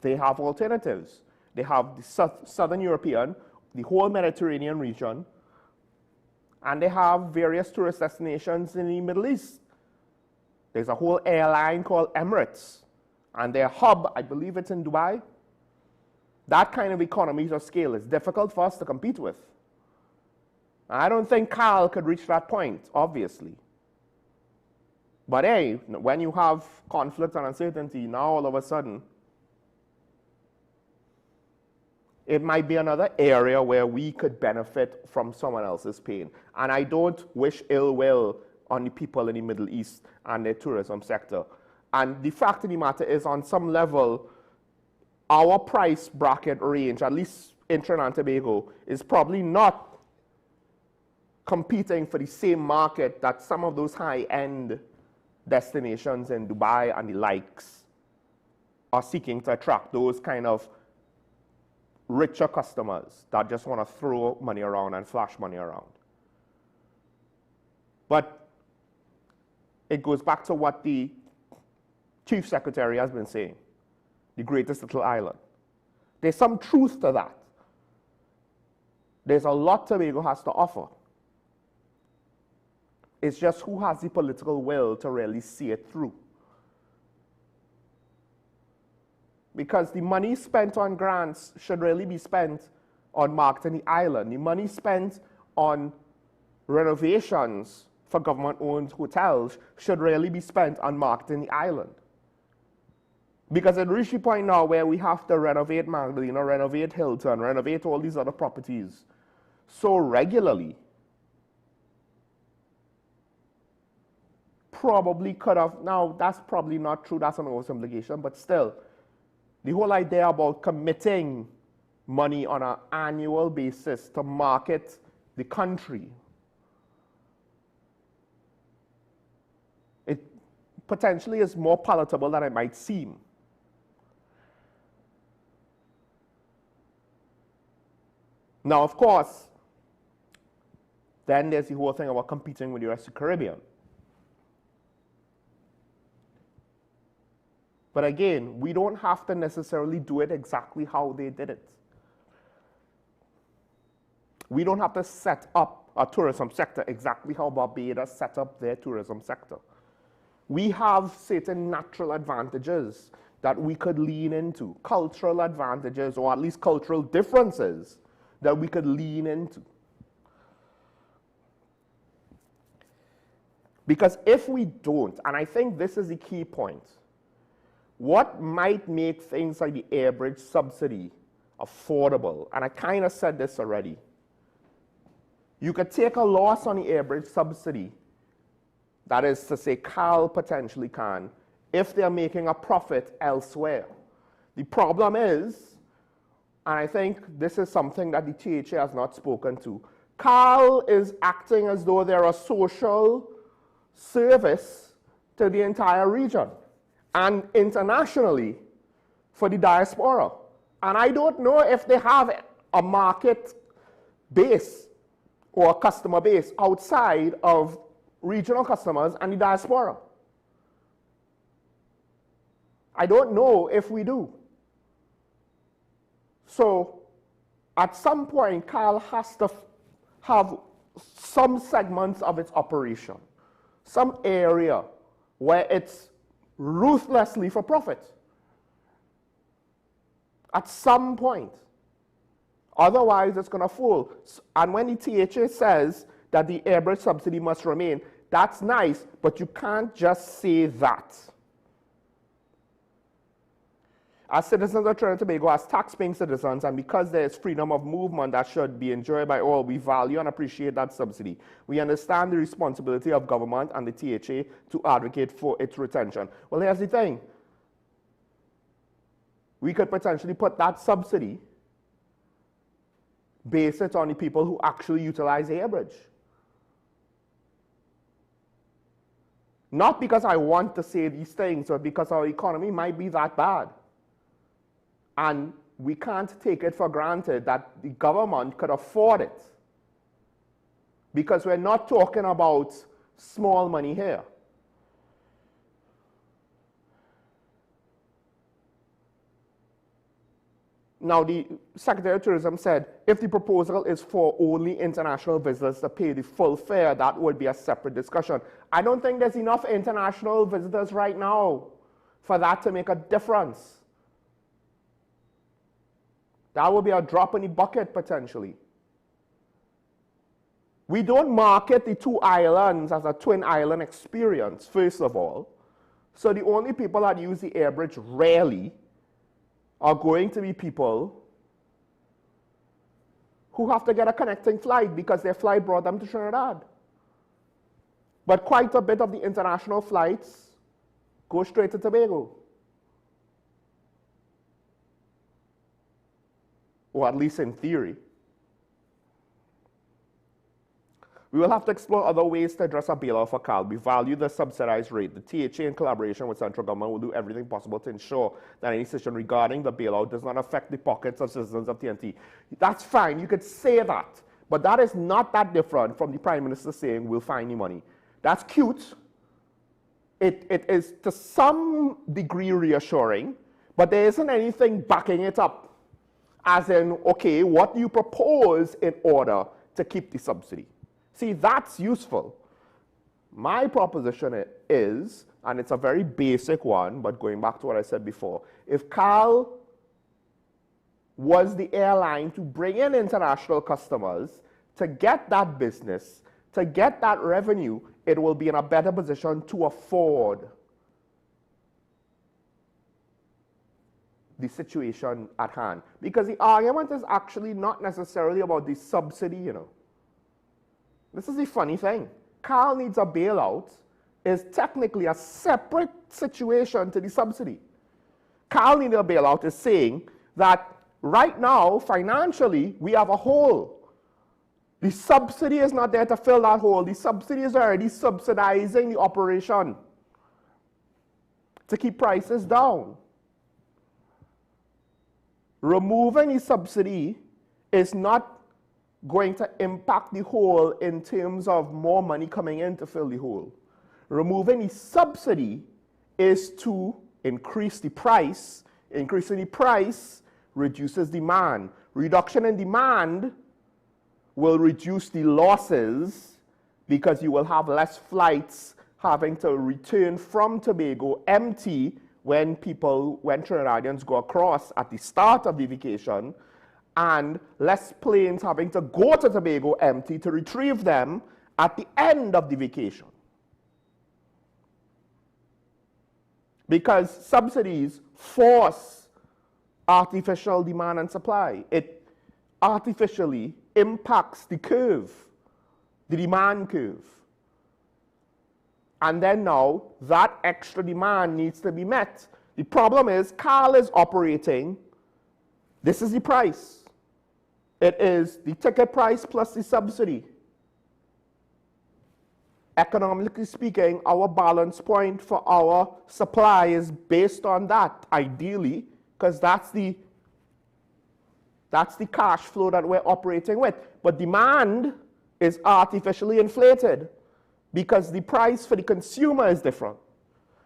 they have alternatives. They have the Southern European, the whole Mediterranean region, and they have various tourist destinations in the Middle East. There's a whole airline called Emirates, and their hub, I believe it's in Dubai. That kind of economies of scale is difficult for us to compete with. I don't think Cal could reach that point, obviously. But hey, when you have conflict and uncertainty, now all of a sudden, it might be another area where we could benefit from someone else's pain. And I don't wish ill will on the people in the Middle East and their tourism sector. And the fact of the matter is, on some level, our price bracket range, at least in Trinidad and Tobago, is probably not competing for the same market that some of those high-end destinations in Dubai and the likes are seeking to attract, those kind of richer customers that just want to throw money around and flash money around. But it goes back to what the Chief Secretary has been saying, the greatest little island. There's some truth to that. There's a lot Tobago has to offer. It's just who has the political will to really see it through. Because the money spent on grants should really be spent on marketing the island. The money spent on renovations for government-owned hotels should really be spent on marketing the island. Because it reached the point now where we have to renovate Magdalena, renovate Hilton, renovate all these other properties so regularly. Probably could have, now that's probably not true, that's an oversimplification, but still, the whole idea about committing money on an annual basis to market the country, it potentially is more palatable than it might seem. Now, of course, then there's the whole thing about competing with the rest of the Caribbean. But again, we don't have to necessarily do it exactly how they did it. We don't have to set up a tourism sector exactly how Barbados set up their tourism sector. We have certain natural advantages that we could lean into, cultural advantages, or at least cultural differences that we could lean into. Because if we don't, and I think this is the key point, what might make things like the air bridge subsidy affordable, and I kind of said this already, you could take a loss on the air bridge subsidy, that is to say Cal potentially can, if they're making a profit elsewhere. The problem is, and I think this is something that the THA has not spoken to, CAL is acting as though they're a social service to the entire region and internationally for the diaspora. And I don't know if they have a market base or a customer base outside of regional customers and the diaspora. I don't know if we do. So at some point, CAL has to have some segments of its operation, some area where it's ruthlessly for profit. At some point. Otherwise, it's going to fall. And when the THA says that the airbridge subsidy must remain, that's nice, but you can't just say that. As citizens of Trinidad and Tobago, as tax-paying citizens, and because there is freedom of movement that should be enjoyed by all, we value and appreciate that subsidy. We understand the responsibility of government and the THA to advocate for its retention. Well, here's the thing. We could potentially put that subsidy, base it on the people who actually utilize the airbridge. Not because I want to say these things, but because our economy might be that bad. And we can't take it for granted that the government could afford it. Because we're not talking about small money here. Now, the Secretary of Tourism said, if the proposal is for only international visitors to pay the full fare, that would be a separate discussion. I don't think there's enough international visitors right now for that to make a difference. That would be a drop in the bucket, potentially. We don't market the two islands as a twin island experience, first of all. So the only people that use the airbridge rarely are going to be people who have to get a connecting flight because their flight brought them to Trinidad. But quite a bit of the international flights go straight to Tobago. Or at least in theory. We will have to explore other ways to address a bailout for CAL. We value the subsidized rate. The THA, in collaboration with central government, will do everything possible to ensure that any decision regarding the bailout does not affect the pockets of citizens of TNT. That's fine. You could say that. But that is not that different from the Prime Minister saying, we'll find the money. That's cute. It is to some degree reassuring, but there isn't anything backing it up. As in, okay, what do you propose in order to keep the subsidy? See, that's useful. My proposition is, and it's a very basic one, but going back to what I said before, if CAL was the airline to bring in international customers, to get that business, to get that revenue, it will be in a better position to afford the situation at hand. Because the argument is actually not necessarily about the subsidy, you know. This is the funny thing. CAL needs a bailout is technically a separate situation to the subsidy. CAL needs a bailout is saying that right now, financially, we have a hole. The subsidy is not there to fill that hole. The subsidy is already subsidizing the operation to keep prices down. Removing the subsidy is not going to impact the hole in terms of more money coming in to fill the hole. Removing the subsidy is to increase the price. Increasing the price reduces demand. Reduction in demand will reduce the losses because you will have less flights having to return from Tobago empty when Trinidadians go across at the start of the vacation, and less planes having to go to Tobago empty to retrieve them at the end of the vacation. Because subsidies force artificial demand and supply. It artificially impacts the curve, the demand curve. And then now, that extra demand needs to be met. The problem is, Carl is operating, this is the price. It is the ticket price plus the subsidy. Economically speaking, our balance point for our supply is based on that, ideally, because that's the cash flow that we're operating with. But demand is artificially inflated because the price for the consumer is different.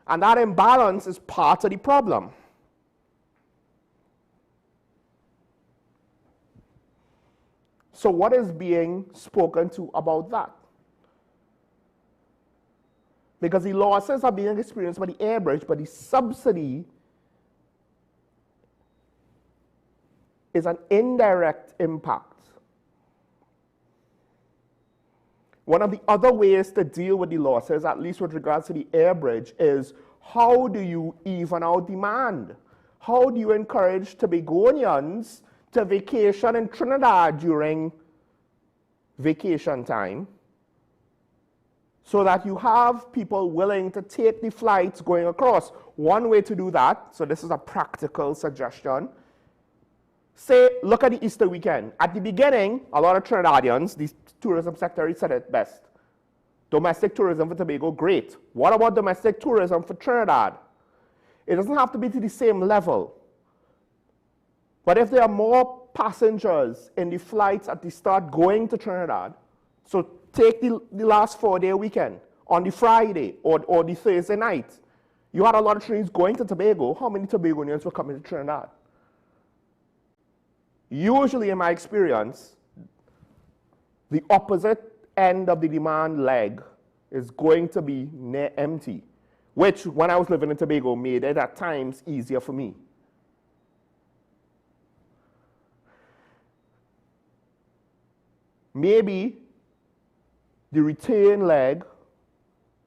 And that imbalance is part of the problem. So what is being spoken to about that? Because the losses are being experienced by the air bridge, but the subsidy is an indirect impact. One of the other ways to deal with the losses, at least with regards to the air bridge, is how do you even out demand? How do you encourage Tobagonians to vacation in Trinidad during vacation time so that you have people willing to take the flights going across? One way to do that, so this is a practical suggestion, say, look at the Easter weekend. At the beginning, a lot of Trinidadians, the tourism secretary said it best. Domestic tourism for Tobago, great. What about domestic tourism for Trinidad? It doesn't have to be to the same level. But if there are more passengers in the flights at the start going to Trinidad, so take the last 4-day weekend, on the Friday or the Thursday night, you had a lot of trains going to Tobago. How many Tobagonians were coming to Trinidad? Usually, in my experience, the opposite end of the demand leg is going to be near empty, which, when I was living in Tobago, made it at times easier for me. Maybe the return leg,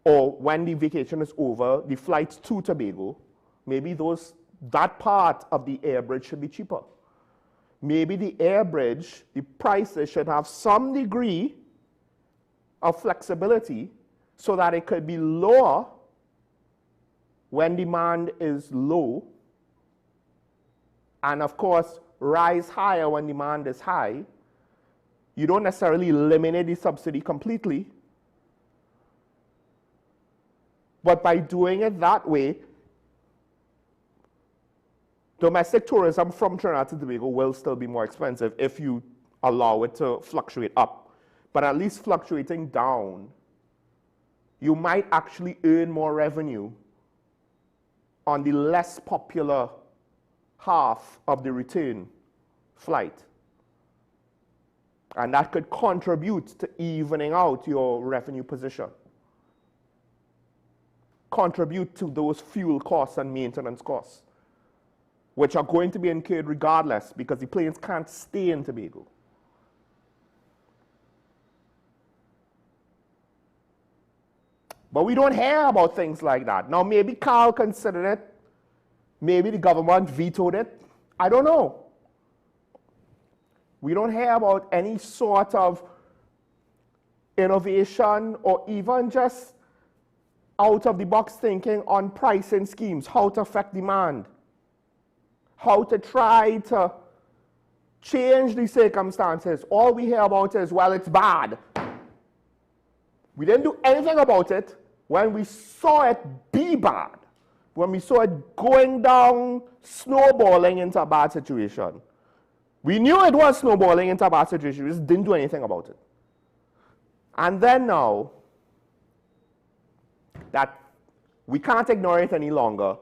or when the vacation is over, the flights to Tobago, maybe that part of the air bridge should be cheaper. Maybe the air bridge, the prices should have some degree of flexibility so that it could be lower when demand is low, and of course rise higher when demand is high. You don't necessarily eliminate the subsidy completely, but by doing it that way, domestic tourism from Trinidad to Tobago will still be more expensive if you allow it to fluctuate up. But at least fluctuating down, you might actually earn more revenue on the less popular half of the return flight. And that could contribute to evening out your revenue position. Contribute to those fuel costs and maintenance costs, which are going to be incurred regardless because the planes can't stay in Tobago. But we don't hear about things like that. Now, maybe Carl considered it. Maybe the government vetoed it. I don't know. We don't hear about any sort of innovation or even just out-of-the-box thinking on pricing schemes, how to affect demand, how to try to change the circumstances. All we hear about is, well, it's bad. We didn't do anything about it when we saw it be bad, when we saw it going down, snowballing into a bad situation. We knew it was snowballing into a bad situation, we just didn't do anything about it. And then now, that we can't ignore it any longer,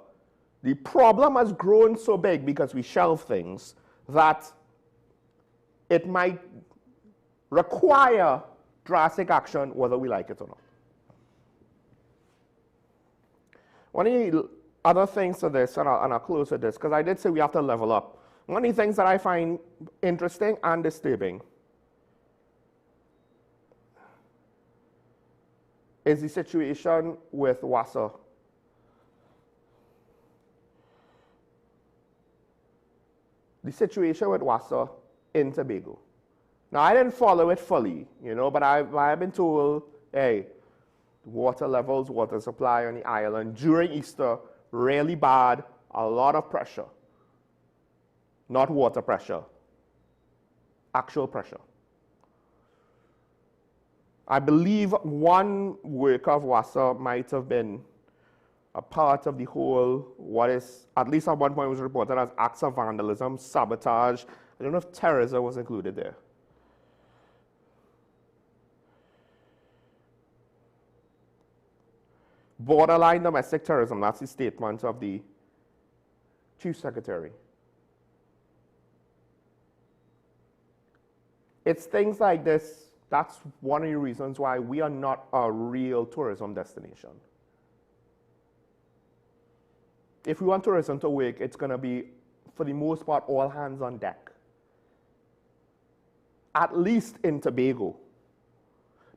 the problem has grown so big because we shelve things that it might require drastic action whether we like it or not. One of the other things to this, and I'll close with this, because I did say we have to level up. One of the things that I find interesting and disturbing is the situation with WASA. The situation with WASA in Tobago. Now, I didn't follow it fully, but I've been told, hey, water levels, water supply on the island during Easter, really bad, a lot of pressure. Not water pressure, actual pressure. I believe one worker of WASA might have been a part of the whole, what is, at least at one point was reported as acts of vandalism, sabotage. I don't know if terrorism was included there. Borderline domestic terrorism, that's the statement of the Chief Secretary. It's things like this, that's one of the reasons why we are not a real tourism destination. If we want tourism to work, it's going to be, for the most part, all hands on deck. At least in Tobago.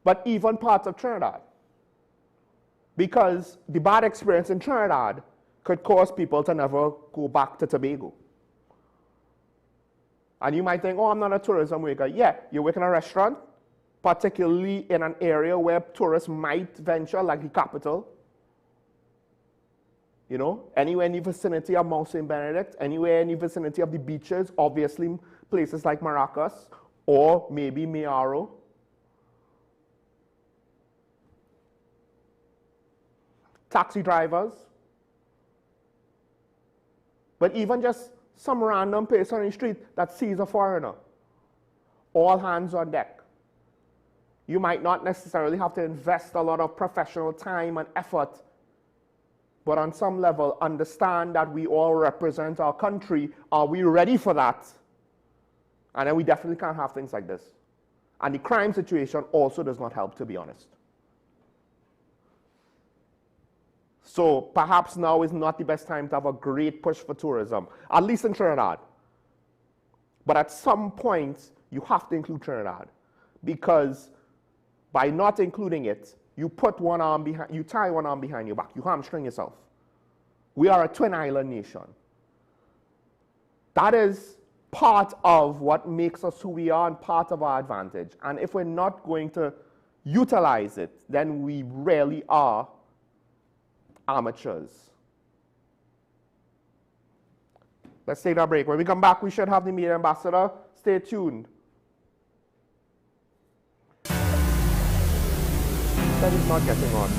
But even parts of Trinidad. Because the bad experience in Trinidad could cause people to never go back to Tobago. And you might think, oh, I'm not a tourism worker. Yeah, you work in a restaurant, particularly in an area where tourists might venture, like the capital. You know, anywhere in the vicinity of Mount St. Benedict, anywhere in the vicinity of the beaches, obviously places like Maracas, or maybe Miaro. Taxi drivers. But even just some random person on the street that sees a foreigner. All hands on deck. You might not necessarily have to invest a lot of professional time and effort, but on some level, understand that we all represent our country. Are we ready for that? And then we definitely can't have things like this. And the crime situation also does not help, to be honest. So perhaps now is not the best time to have a great push for tourism, at least in Trinidad. But at some point, you have to include Trinidad, because by not including it, you put one arm behind, you tie one arm behind your back, you hamstring yourself. We are a twin island nation. That is part of what makes us who we are and part of our advantage. And if we're not going to utilize it, then we really are amateurs. Let's take that break. When we come back, we should have the media ambassador. Stay tuned. That is not getting on.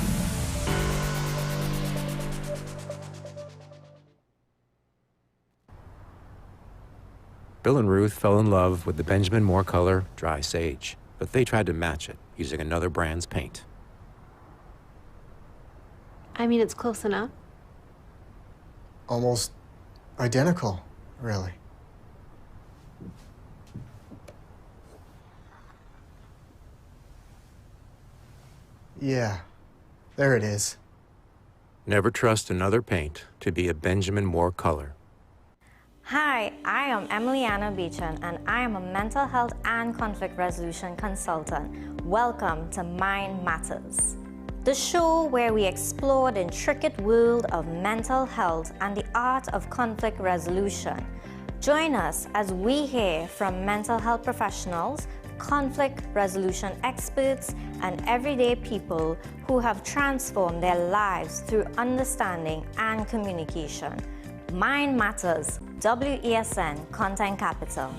Bill and Ruth fell in love with the Benjamin Moore color Dry Sage, but they tried to match it using another brand's paint. I mean, it's close enough. Almost identical, really. Yeah, there it is. Never trust another paint to be a Benjamin Moore color. Hi, I am Emiliana Beechan, and I am a mental health and conflict resolution consultant. Welcome to Mind Matters, the show where we explore the intricate world of mental health and the art of conflict resolution. Join us as we hear from mental health professionals, conflict resolution experts, and everyday people who have transformed their lives through understanding and communication. Mind Matters, WESN Content Capital.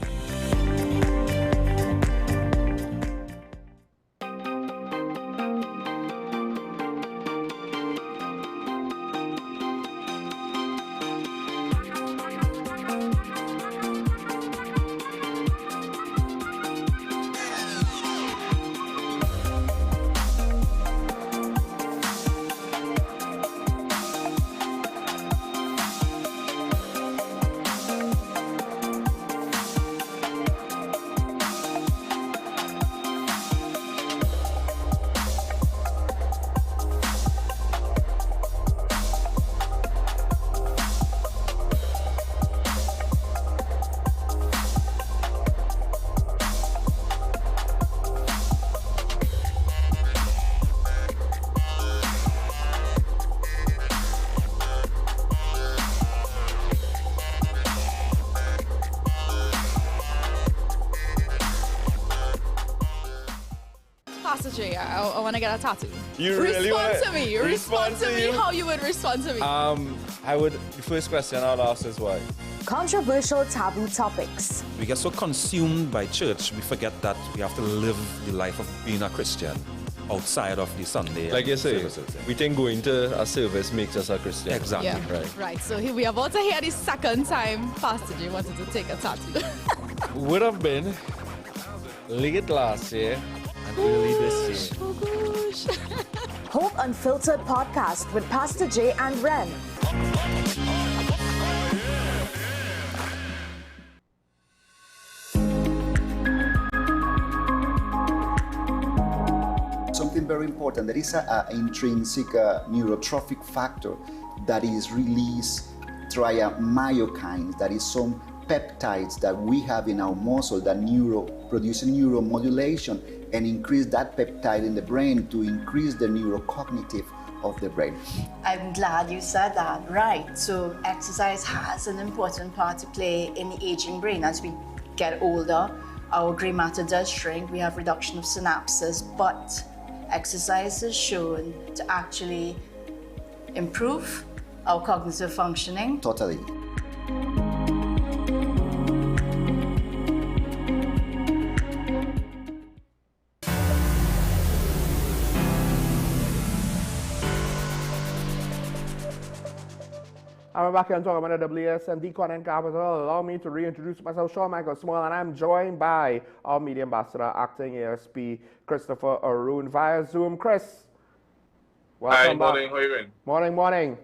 I want to get a tattoo. You really respond to me. Respond to me you? how you would respond to me. The first question I'd ask is why? Controversial taboo topics. We get so consumed by church, we forget that we have to live the life of being a Christian outside of the Sunday. Like you say, services. we think going to a service makes us a Christian. Exactly. Yeah. Right. So here we are about to hear the second time Pastor J wanted to take a tattoo. Would have been late last year and early this year. Oh gosh. Hope Unfiltered podcast with Pastor J and Ren. Something very important, there is an intrinsic neurotrophic factor that is released through myokines, that is some peptides that we have in our muscle that produce neuromodulation and increase that peptide in the brain to increase the neurocognitive of the brain. I'm glad you said that. Right. So exercise has an important part to play in the aging brain. As we get older, our gray matter does shrink. We have reduction of synapses, but exercise is shown to actually improve our cognitive functioning. Totally. I'm back here and talking about the WSN Content Capital. Allow me to reintroduce myself, Sean Michael Small, and I'm joined by our media ambassador, acting ASP, Christopher Arun, via Zoom. Chris, welcome back. Morning, how are you doing? Morning, morning.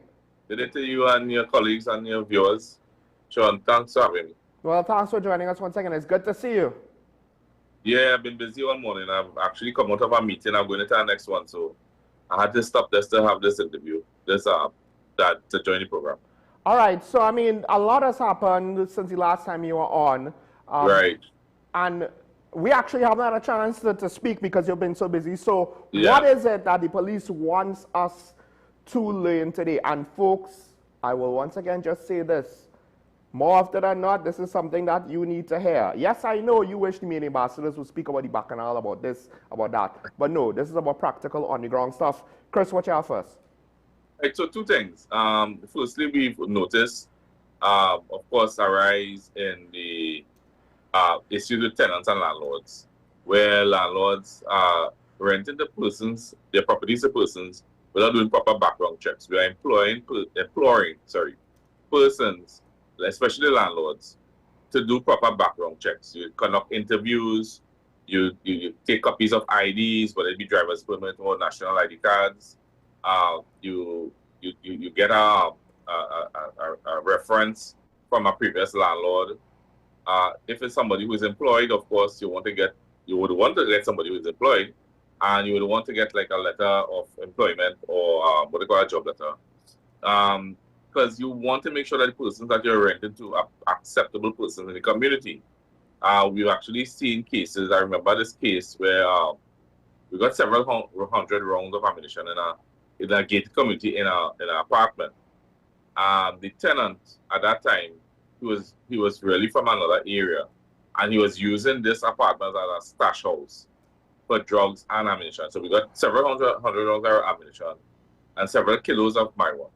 Good day to you and your colleagues and your viewers. Sean, thanks for having me. Well, thanks for joining us once again. It's good to see you. Yeah, I've been busy all morning. I've actually come out of a meeting. I'm going into our next one, so I had to stop just to have this interview, to join the program. All right, so I mean, a lot has happened since the last time you were on. Right. And we actually haven't had a chance to speak because you've been so busy. So Yeah. what is it that the police wants us to learn today? And folks, I will once again just say this. More often than not, this is something that you need to hear. Yes, I know you wish the media ambassadors would speak about the bacchanal, about this, about that. But no, this is about practical, on-the-ground stuff. Chris, what you have first? Right, so two things. Firstly, we've noticed, of course, a rise in the issues with tenants and landlords, where landlords are renting their properties to persons without doing proper background checks. We are imploring persons, especially landlords, to do proper background checks. You conduct interviews, you take copies of IDs, whether it be driver's permit or national ID cards. You get a reference from a previous landlord. If it's somebody who is employed, of course, you would want to get somebody who is employed, and you would want to get like a letter of employment or what they call a job letter, because you want to make sure that the persons that you're renting to are acceptable persons in the community. We've actually seen cases. I remember this case where we got several hundred rounds of ammunition in a gated community in an apartment. The tenant at that time, he was really from another area, and he was using this apartment as a stash house for drugs and ammunition. So we got several hundred rounds of ammunition and several kilos of marijuana.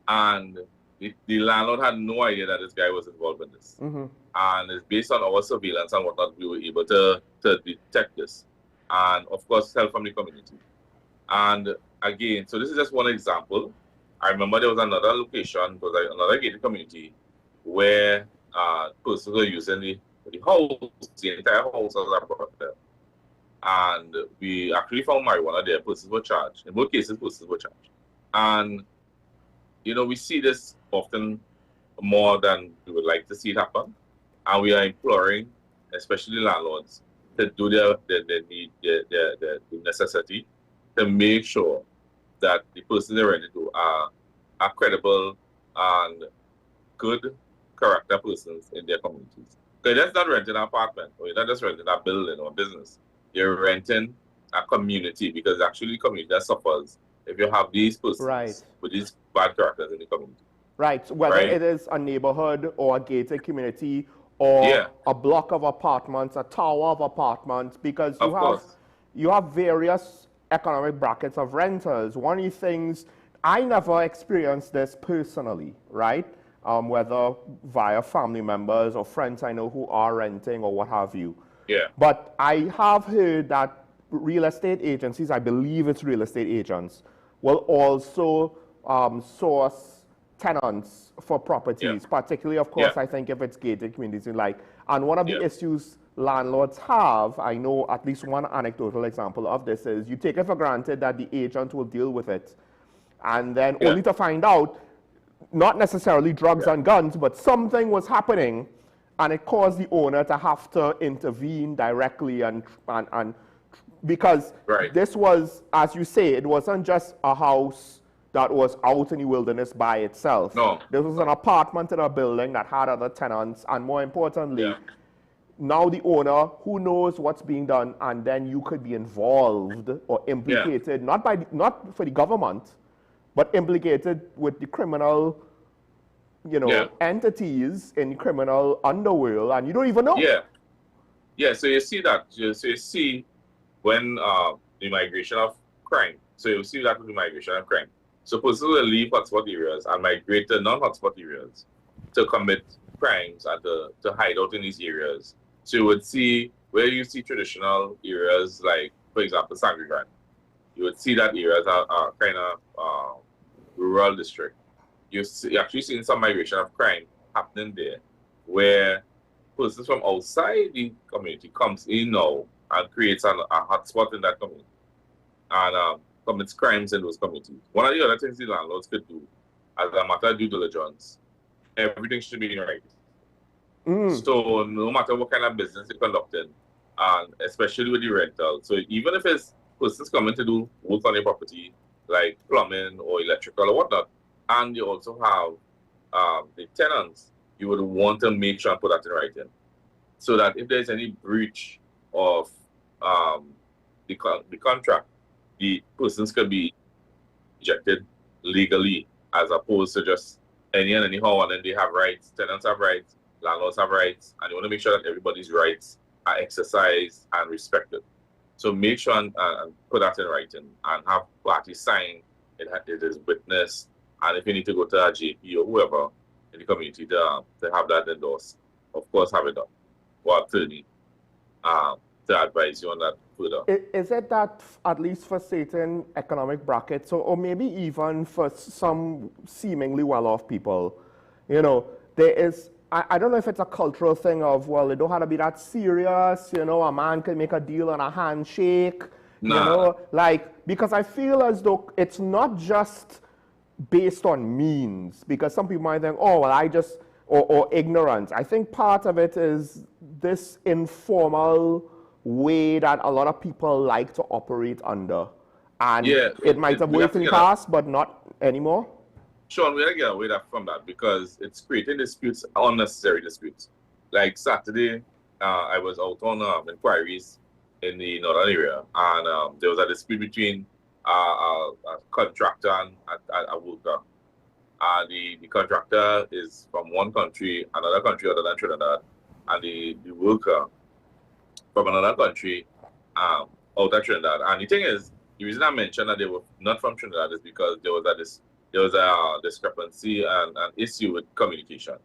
And the landlord had no idea that this guy was involved in this. Mm-hmm. And it's based on our surveillance and whatnot, we were able to detect this. And of course, help from the community. And again, so this is just one example. I remember there was another location, another gated community, where persons were using the entire house as a brothel. And we actually found marijuana there. Persons were charged. In both cases, persons were charged. And, we see this often more than we would like to see it happen. And we are imploring, especially landlords, to do the necessity to make sure that the persons they're renting to are credible and good character persons in their communities. Because that's not renting an apartment, or you're not just renting a building or business. You're renting a community, because actually community that suffers if you have these persons with these bad characters in the community. Right, whether it is a neighborhood or a gated community or a block of apartments, a tower of apartments, because you have various economic brackets of renters. One of the things, I never experienced this personally, right? Whether via family members or friends I know who are renting or what have you. Yeah. But I have heard that real estate agencies, I believe it's real estate agents, will also source tenants for properties, particularly, of course, I think if it's gated communities. And one of the issues landlords have, I know at least one anecdotal example of this is you take it for granted that the agent will deal with it. And then only to find out, not necessarily drugs and guns, but something was happening and it caused the owner to have to intervene directly and because this was, as you say, it wasn't just a house that was out in the wilderness by itself. No. This was an apartment in a building that had other tenants, and more importantly, now the owner, who knows what's being done, and then you could be involved or implicated, not for the government, but implicated with the criminal, entities in the criminal underworld, and you don't even know. Yeah, so you see that. So you see when the migration of crime. So you see that with the migration of crime. So persons will leave hotspot areas and migrate to non-hotspot areas to commit crimes and to hide out in these areas. So you would see where you see traditional areas like, for example, Sangre, you would see that areas are kind of rural district. You actually seen some migration of crime happening there, where persons from outside the community comes in now and creates a hotspot in that community and commits crimes in those communities. One of the other things the landlords could do, as a matter of due diligence, everything should be in writing. So no matter what kind of business you're conducting, and especially with the rental, so even if it's persons coming to do work on your property, like plumbing or electrical or whatnot, and you also have the tenants, you would want to make sure and put that in writing, so that if there's any breach of the contract, the persons can be ejected legally, as opposed to just any and anyhow, and then they have rights, tenants have rights, landlords have rights, and you want to make sure that everybody's rights are exercised and respected. So make sure and put that in writing and have parties sign it is witnessed, and if you need to go to a JP or whoever in the community to have that endorsed, of course have it done, or attorney to advise you on that further. Is it that, at least for certain economic brackets, or maybe even for some seemingly well-off people, there is, I don't know if it's a cultural thing of, well, it don't have to be that serious, a man can make a deal on a handshake, because I feel as though it's not just based on means, because some people might think, oh, well, or ignorance. I think part of it is this informal way that a lot of people like to operate under. And it might have worked in the past, but not anymore. Sean, we gotta get away from that, because it's creating disputes, unnecessary disputes. Like Saturday, I was out on inquiries in the northern area, and there was a dispute between a contractor and a worker. The contractor is from one country, another country other than Trinidad, and the worker from another country out of Trinidad. And the thing is, the reason I mentioned that they were not from Trinidad is because there was a discrepancy and an issue with communication.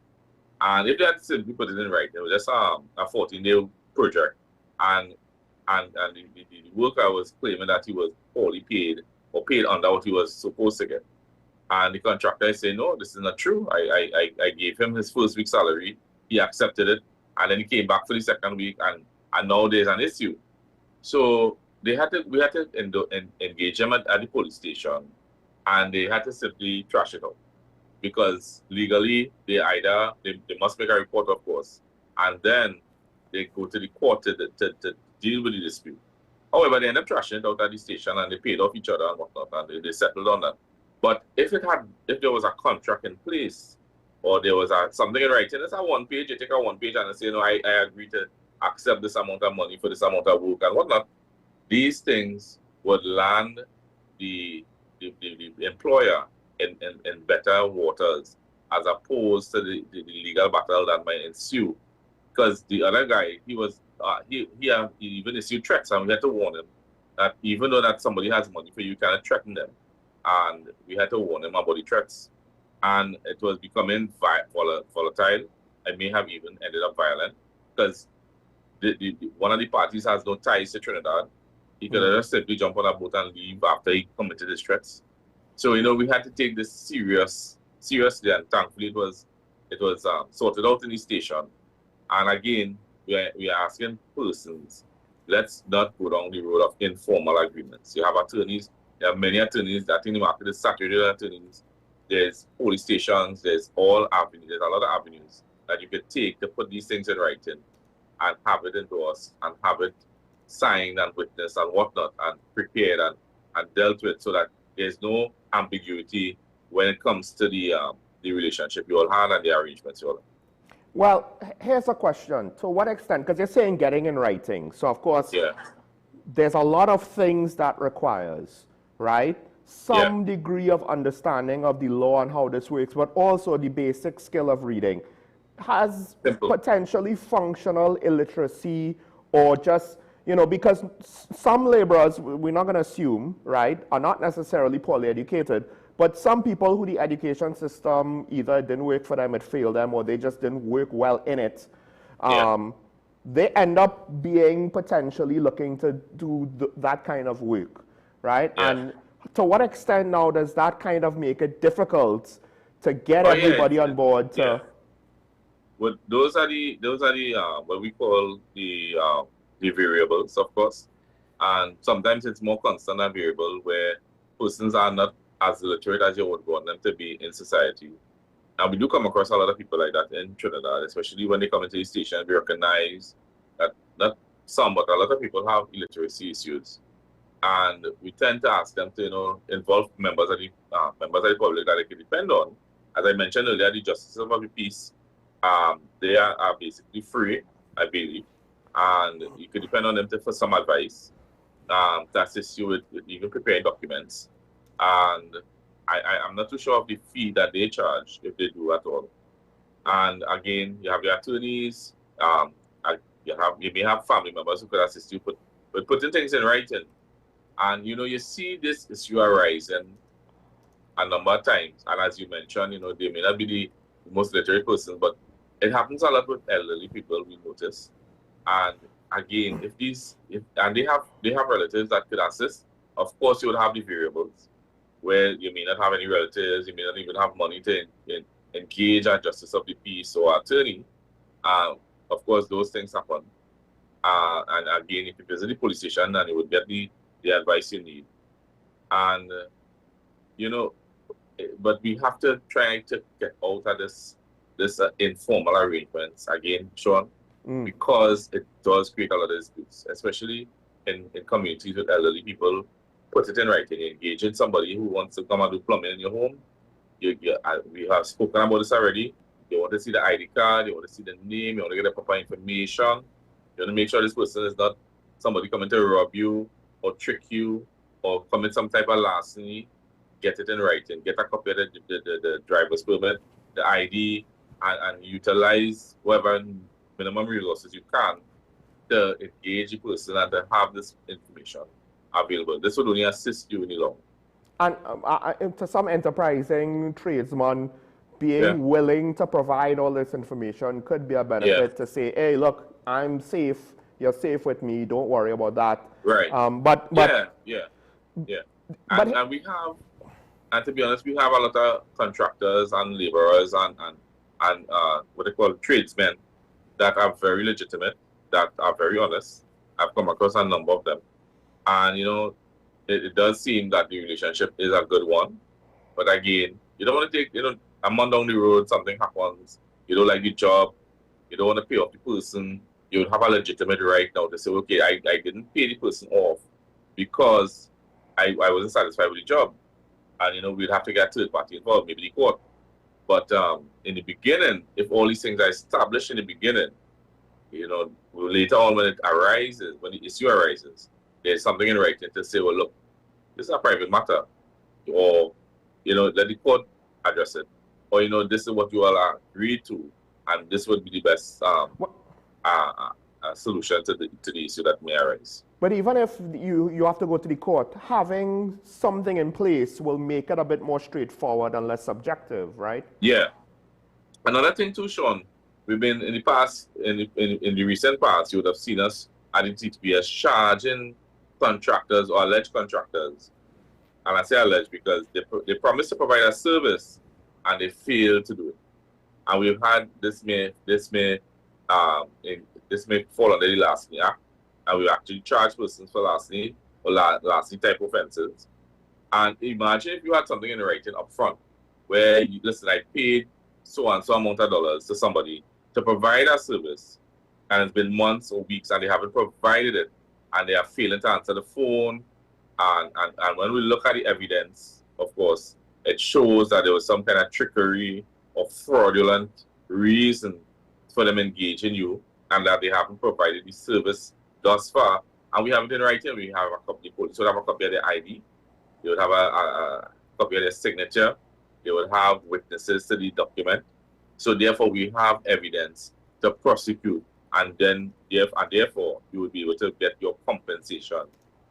And if they had simply put it in writing, it was just a 14-day project, and the worker was claiming that he was poorly paid or paid under what he was supposed to get. And the contractor is saying, no, this is not true. I gave him his first week's salary, he accepted it, and then he came back for the second week, and now there's an issue. So we had to engage him at the police station, and they had to simply trash it out, because legally they must make a report, of course, and then they go to the court to deal with the dispute. However, they end up trashing it out at the station, and they paid off each other and whatnot, and they settled on that. But if there was a contract in place, or there was something in writing, it's a one page, you take a one page and say, no, I agree to accept this amount of money for this amount of work and whatnot, these things would land the employer in better waters, as opposed to the legal battle that might ensue. Because the other guy, he even issued threats, and we had to warn him that even though that somebody has money for you, you cannot threaten them. And we had to warn them about the threats. And it was becoming volatile. I may have even ended up violent because one of the parties has no ties to Trinidad. He could have just simply jump on a boat and leave after he committed his threats. So, we had to take this seriously, and thankfully it was sorted out in the station. And again, we are asking persons, let's not go down the road of informal agreements. You have attorneys, there are many attorneys that in the market is saturated with attorneys. There's police stations, there's all avenues, there's a lot of avenues that you could take to put these things in writing and have it endorsed and have it signed and witnessed and whatnot and prepared and dealt with so that there's no ambiguity when it comes to the relationship you all had and the arrangements you all had. Well, here's a question. To what extent, because you're saying getting in writing, so of course, there's a lot of things that requires, right? Some degree of understanding of the law and how this works, but also the basic skill of reading. Has potentially functional illiteracy or just, because some laborers, we're not going to assume, right, are not necessarily poorly educated, but some people who the education system either didn't work for them, it failed them, or they just didn't work well in it, they end up being potentially looking to do that kind of work, right? And to what extent now does that kind of make it difficult to get everybody on board to... Well, those are the what we call the variables, of course, and sometimes it's more constant than variable where persons are not as literate as you would want them to be in society. And we do come across a lot of people like that in Trinidad, especially when they come into the station. We recognize that not some, but a lot of people have illiteracy issues, and we tend to ask them to involve members of the public that they can depend on. As I mentioned earlier, the justices of the peace. They are basically free, I believe, and you could depend on them for some advice to assist you with even preparing documents. And I'm not too sure of the fee that they charge, if they do at all. And again, you have your attorneys, you may have family members who could assist you with putting things in writing. And you see this issue arising a number of times. And as you mentioned, they may not be the most literate person, but it happens a lot with elderly people, we notice. And again, if they have relatives that could assist, of course you would have the variables where you may not have any relatives, you may not even have money to engage a justice of the peace or attorney. Of course, those things happen. And again, if you visit the police station, then you would get the advice you need. And but we have to try to get out of this informal arrangements again, Sean, because it does create a lot of disputes, especially in communities with elderly people. Put it in writing, engaging somebody who wants to come and do plumbing in your home. We have spoken about this already. You want to see the ID card, you want to see the name, you want to get the proper information. You want to make sure this person is not somebody coming to rob you or trick you or commit some type of larceny. Get it in writing. Get a copy of the driver's permit, the ID, and utilize whatever minimum resources you can to engage the person and to have this information available. This would only assist you in the long. And to some enterprising tradesman, being willing to provide all this information could be a benefit to say, hey, look, I'm safe. You're safe with me. Don't worry about that. Right. But And we have, and to be honest, we have a lot of contractors and laborers and what they call tradesmen that are very legitimate, that are very honest. I've come across a number of them. And, it does seem that the relationship is a good one. But again, you don't want to take, a month down the road, something happens. You don't like the job. You don't want to pay off the person. You would have a legitimate right now to say, okay, I didn't pay the person off because I wasn't satisfied with the job. And, we'd have to get third party involved, maybe the court. But in the beginning, if all these things are established in the beginning, later on when it arises, when the issue arises, there's something in writing to say, well, look, this is a private matter. Or, let the court address it. Or, this is what you all are agreed to. And this would be the best a solution to the issue that may arise. But even if you have to go to the court, having something in place will make it a bit more straightforward and less subjective, right? Yeah. Another thing too, Sean, we've been in the past, in the recent past, you would have seen us at the TTPS charging contractors or alleged contractors. And I say alleged because they promised to provide a service and they failed to do it. And we've had this may fall under the larceny act, and we actually charge persons for larceny or larceny type offenses. And imagine if you had something in writing up front where you listen, I paid so and so amount of dollars to somebody to provide a service, and it's been months or weeks and they haven't provided it, and they are failing to answer the phone. And when we look at the evidence, of course, it shows that there was some kind of trickery or fraudulent reason for them engaging you, and that they haven't provided the service thus far. And we have it in writing. We have a copy, the police would have a copy of their ID. They would have a copy of their signature. They would have witnesses to the document. So therefore, we have evidence to prosecute, and therefore, you would be able to get your compensation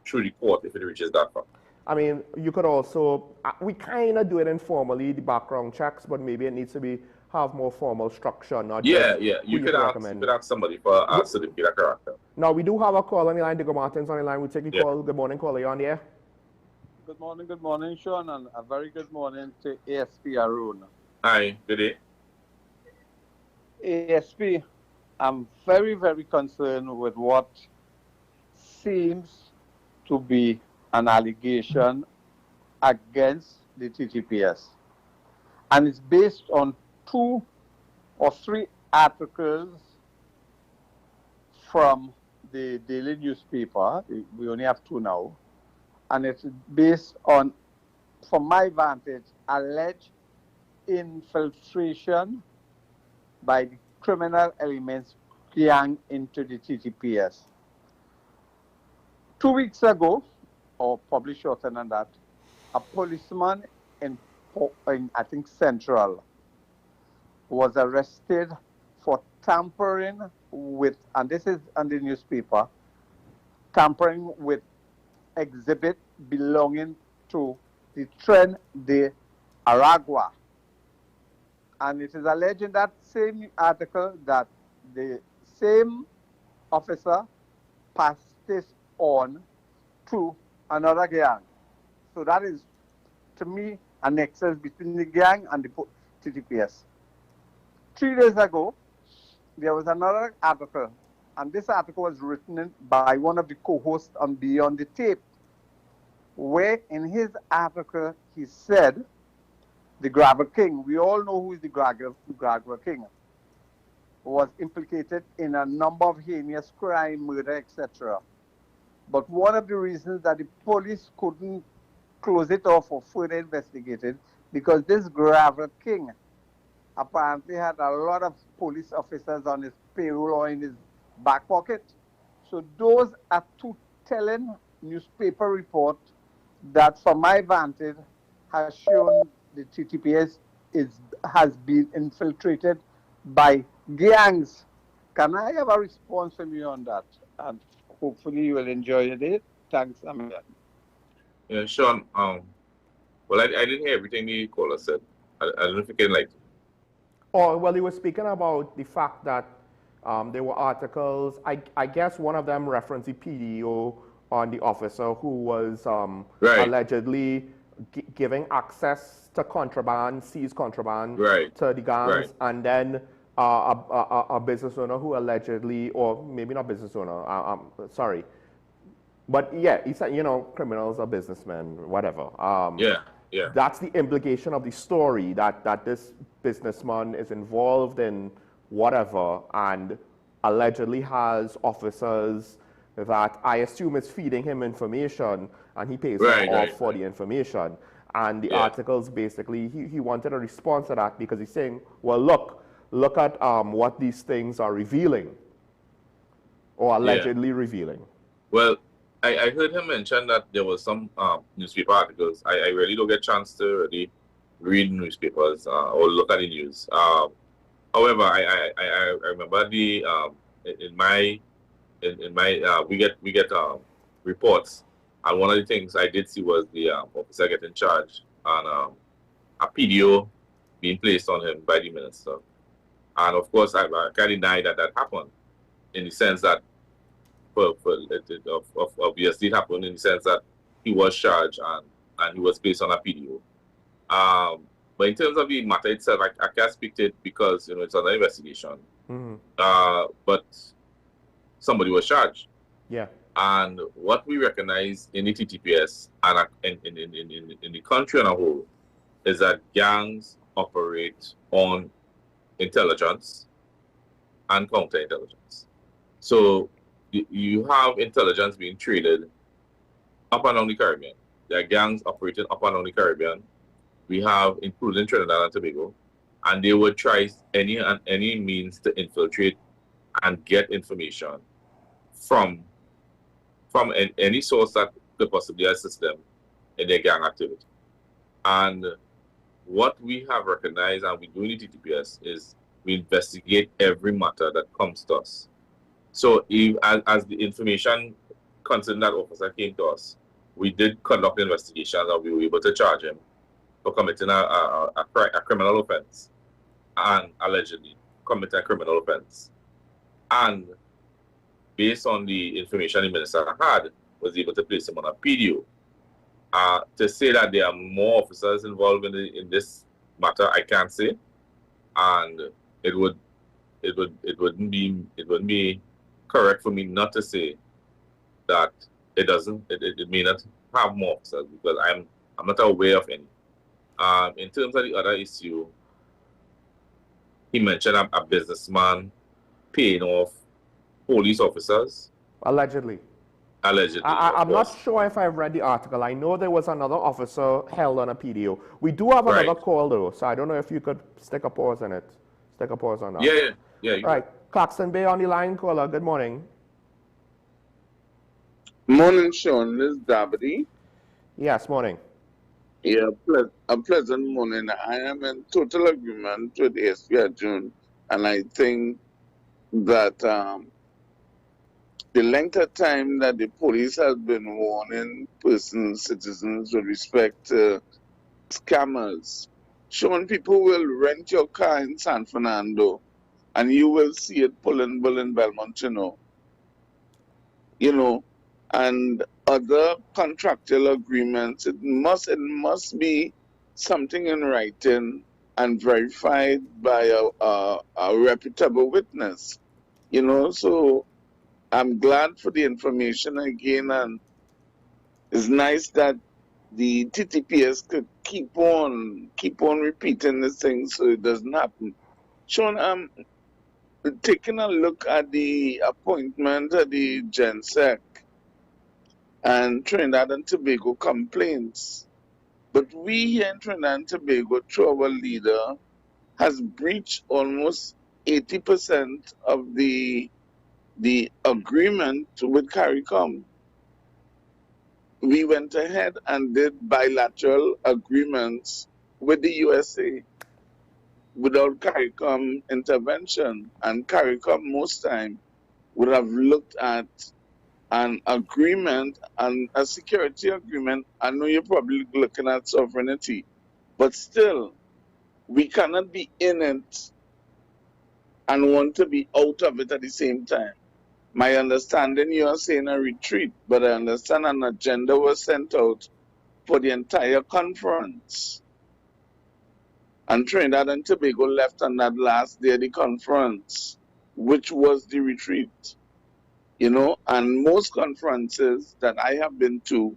through the court if it reaches that far. I mean, you could also, we kind of do it informally, the background checks, but maybe it needs to have more formal structure, not just you could ask somebody for a certificate of character. Now, we do have a call on the line. Digger Martin's on the line. We'll take the call. Good morning, caller. You on the air? Good morning, Sean, and a very good morning to ASP Arun. Hi, good day. ASP, I'm very, very concerned with what seems to be an allegation against the TTPS. And it's based on 2 or 3 articles from the daily newspaper. We only have 2 now. And it's based on, from my vantage, alleged infiltration by the criminal elements gang into the TTPS. 2 weeks ago, or probably shorter than that, a policeman in I think Central was arrested for tampering with, and this is on the newspaper, tampering with exhibit belonging to the Tren de Aragua. And it is alleged in that same article that the same officer passed this on to another gang. So that is, to me, a nexus between the gang and the TTPS. 3 days ago, there was another article, and this article was written by one of the co-hosts on Beyond the Tape, where in his article he said the Grabber King, we all know who is the Grabber King, was implicated in a number of heinous crime, murder, etc. But one of the reasons that the police couldn't close it off or further investigate it, because this Grabber King apparently had a lot of police officers on his payroll or in his back pocket. So those are 2 telling newspaper reports that, from my vantage, has shown the TTPS has been infiltrated by gangs. Can I have a response from you on that? And hopefully you will enjoy your day. Thanks, Amplia. Yeah, Sean, well, I didn't hear everything the caller said. I don't know if you can, like... Oh, well, he was speaking about the fact that there were articles, I guess one of them referenced the PDO on the officer who was allegedly giving access to contraband, seized contraband to the gangs, and then a business owner who allegedly, or maybe not business owner, sorry, but yeah, he said, you know, criminals are businessmen, whatever. That's the implication of the story, that this businessman is involved in whatever and allegedly has officers that I assume is feeding him information, and he pays them off for the information. And the articles basically, he wanted a response to that because he's saying, well, look at what these things are revealing, or allegedly revealing. Well, I heard him mention that there was some newspaper articles. I really don't get a chance to really read newspapers or look at the news. However, I remember in my in my we get reports, and one of the things I did see was the officer getting charged and a PDO being placed on him by the minister. And of course, I can't deny that happened, in the sense that obviously it happened in the sense that he was charged and he was placed on a PDO. But in terms of the matter itself, I can't speak to it because it's under investigation. But somebody was charged. Yeah. And what we recognize in the TTPS and in the country on a whole is that gangs operate on intelligence and counterintelligence. So you have intelligence being traded up and down the Caribbean. There are gangs operating up and down the Caribbean. We have, including Trinidad and Tobago, and they would try any means to infiltrate and get information from any source that could possibly assist them in their gang activity. And what we have recognized and we do in the TTPS is we investigate every matter that comes to us. So if, as the information concerning that officer came to us, we did conduct investigations and we were able to charge him for committing a criminal offense and allegedly committing a criminal offense. And based on the information the minister had, was able to place him on a PDO. To say that there are more officers involved in this matter, I can't say, and it wouldn't be correct for me not to say that it may not have more officers, because I'm not aware of any. In terms of the other issue, he mentioned a businessman paying off police officers. Allegedly. Allegedly. I'm not sure if I've read the article. I know there was another officer held on a PDO. We do have another call though, so I don't know if you could stick a pause on it. Stick a pause on that. Yeah. Right. Claxton Bay on the line, caller. Good morning. Morning, Sean. This is Davide. Yes, morning. Yeah, a pleasant morning. I am in total agreement with ASP June, and I think that the length of time that the police has been warning citizens with respect to scammers, showing people will rent your car in San Fernando and you will see it pulling Bull in Belmont, and other contractual agreements. It must be something in writing and verified by a reputable witness, so I'm glad for the information again, and it's nice that the TTPS could keep on repeating this thing so it doesn't happen. Sean, taking a look at the appointment of the GenSec and Trinidad and Tobago complaints, but we here in Trinidad and Tobago, through our leader, has breached almost 80% of the agreement with CARICOM. We went ahead and did bilateral agreements with the USA without CARICOM intervention. And CARICOM most time would have looked at an agreement and a security agreement. I know you're probably looking at sovereignty, but still, we cannot be in it and want to be out of it at the same time. My understanding, you are saying a retreat, but I understand an agenda was sent out for the entire conference. And Trinidad and Tobago left on that last day of the conference, which was the retreat. And most conferences that I have been to,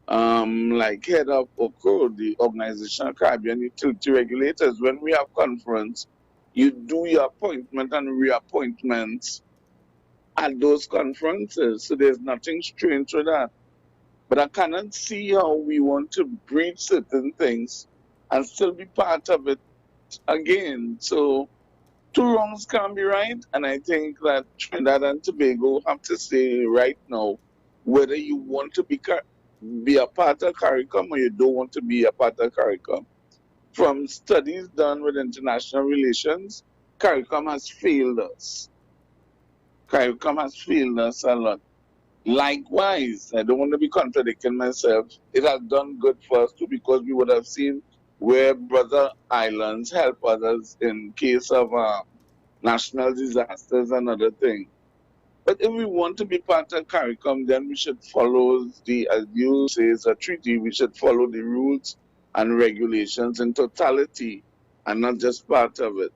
like head of OCO, the Organization of Caribbean Utility Regulators, when we have conference, you do your appointment and reappointments at those conferences. So there's nothing strange with that. But I cannot see how we want to breach certain things and still be part of it again. So two wrongs can't be right. And I think that Trinidad and Tobago have to say right now whether you want to be a part of CARICOM or you don't want to be a part of CARICOM. From studies done with international relations, CARICOM has failed us. CARICOM has failed us a lot. Likewise, I don't want to be contradicting myself. It has done good for us too, because we would have seen where brother islands help others in case of national disasters and other things. But if we want to be part of CARICOM, then we should follow the, as you say, it's a treaty, we should follow the rules and regulations in totality and not just part of it.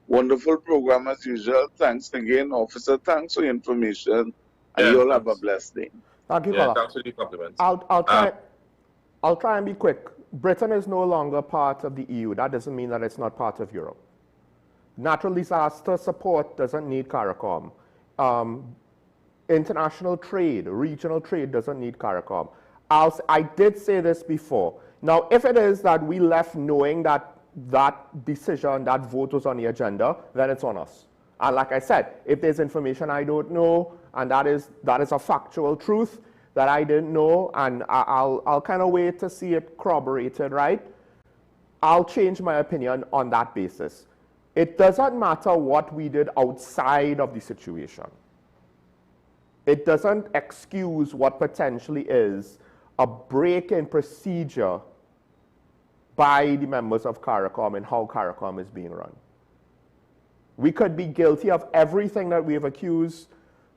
Wonderful program as usual. Thanks again, officer. Thanks for your information. And you all have a blessed day. Thank you, Yeah, caller. thanks for the compliments. I'll try and be quick. Britain is no longer part of the EU. That doesn't mean that it's not part of Europe. Natural disaster support doesn't need CARICOM. International trade, regional trade doesn't need CARICOM. I did say this before. Now, if it is that we left knowing that that decision, that vote was on the agenda, then it's on us. And like I said, if there's information I don't know, and that is a factual truth that I didn't know, and I'll kind of wait to see it corroborated, right? I'll change my opinion on that basis. It doesn't matter what we did outside of the situation. It doesn't excuse what potentially is a break in procedure by the members of CARICOM and how CARICOM is being run. We could be guilty of everything that we have accused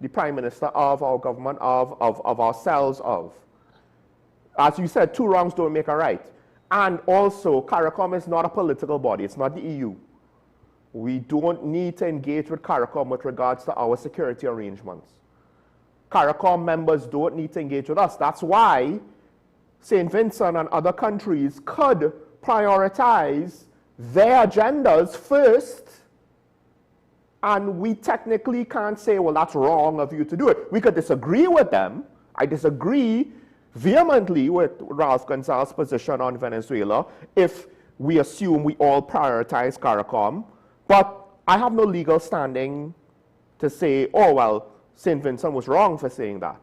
the Prime Minister of, our government of ourselves of. As you said, two wrongs don't make a right. And also, CARICOM is not a political body. It's not the EU. We don't need to engage with CARICOM with regards to our security arrangements. CARICOM members don't need to engage with us. That's why St. Vincent and other countries could prioritize their agendas first, and we technically can't say, well, that's wrong of you to do it. We could disagree with them. I disagree vehemently with Ralph Gonzalez's position on Venezuela if we assume we all prioritize CARICOM, but I have no legal standing to say, oh, well, St. Vincent was wrong for saying that,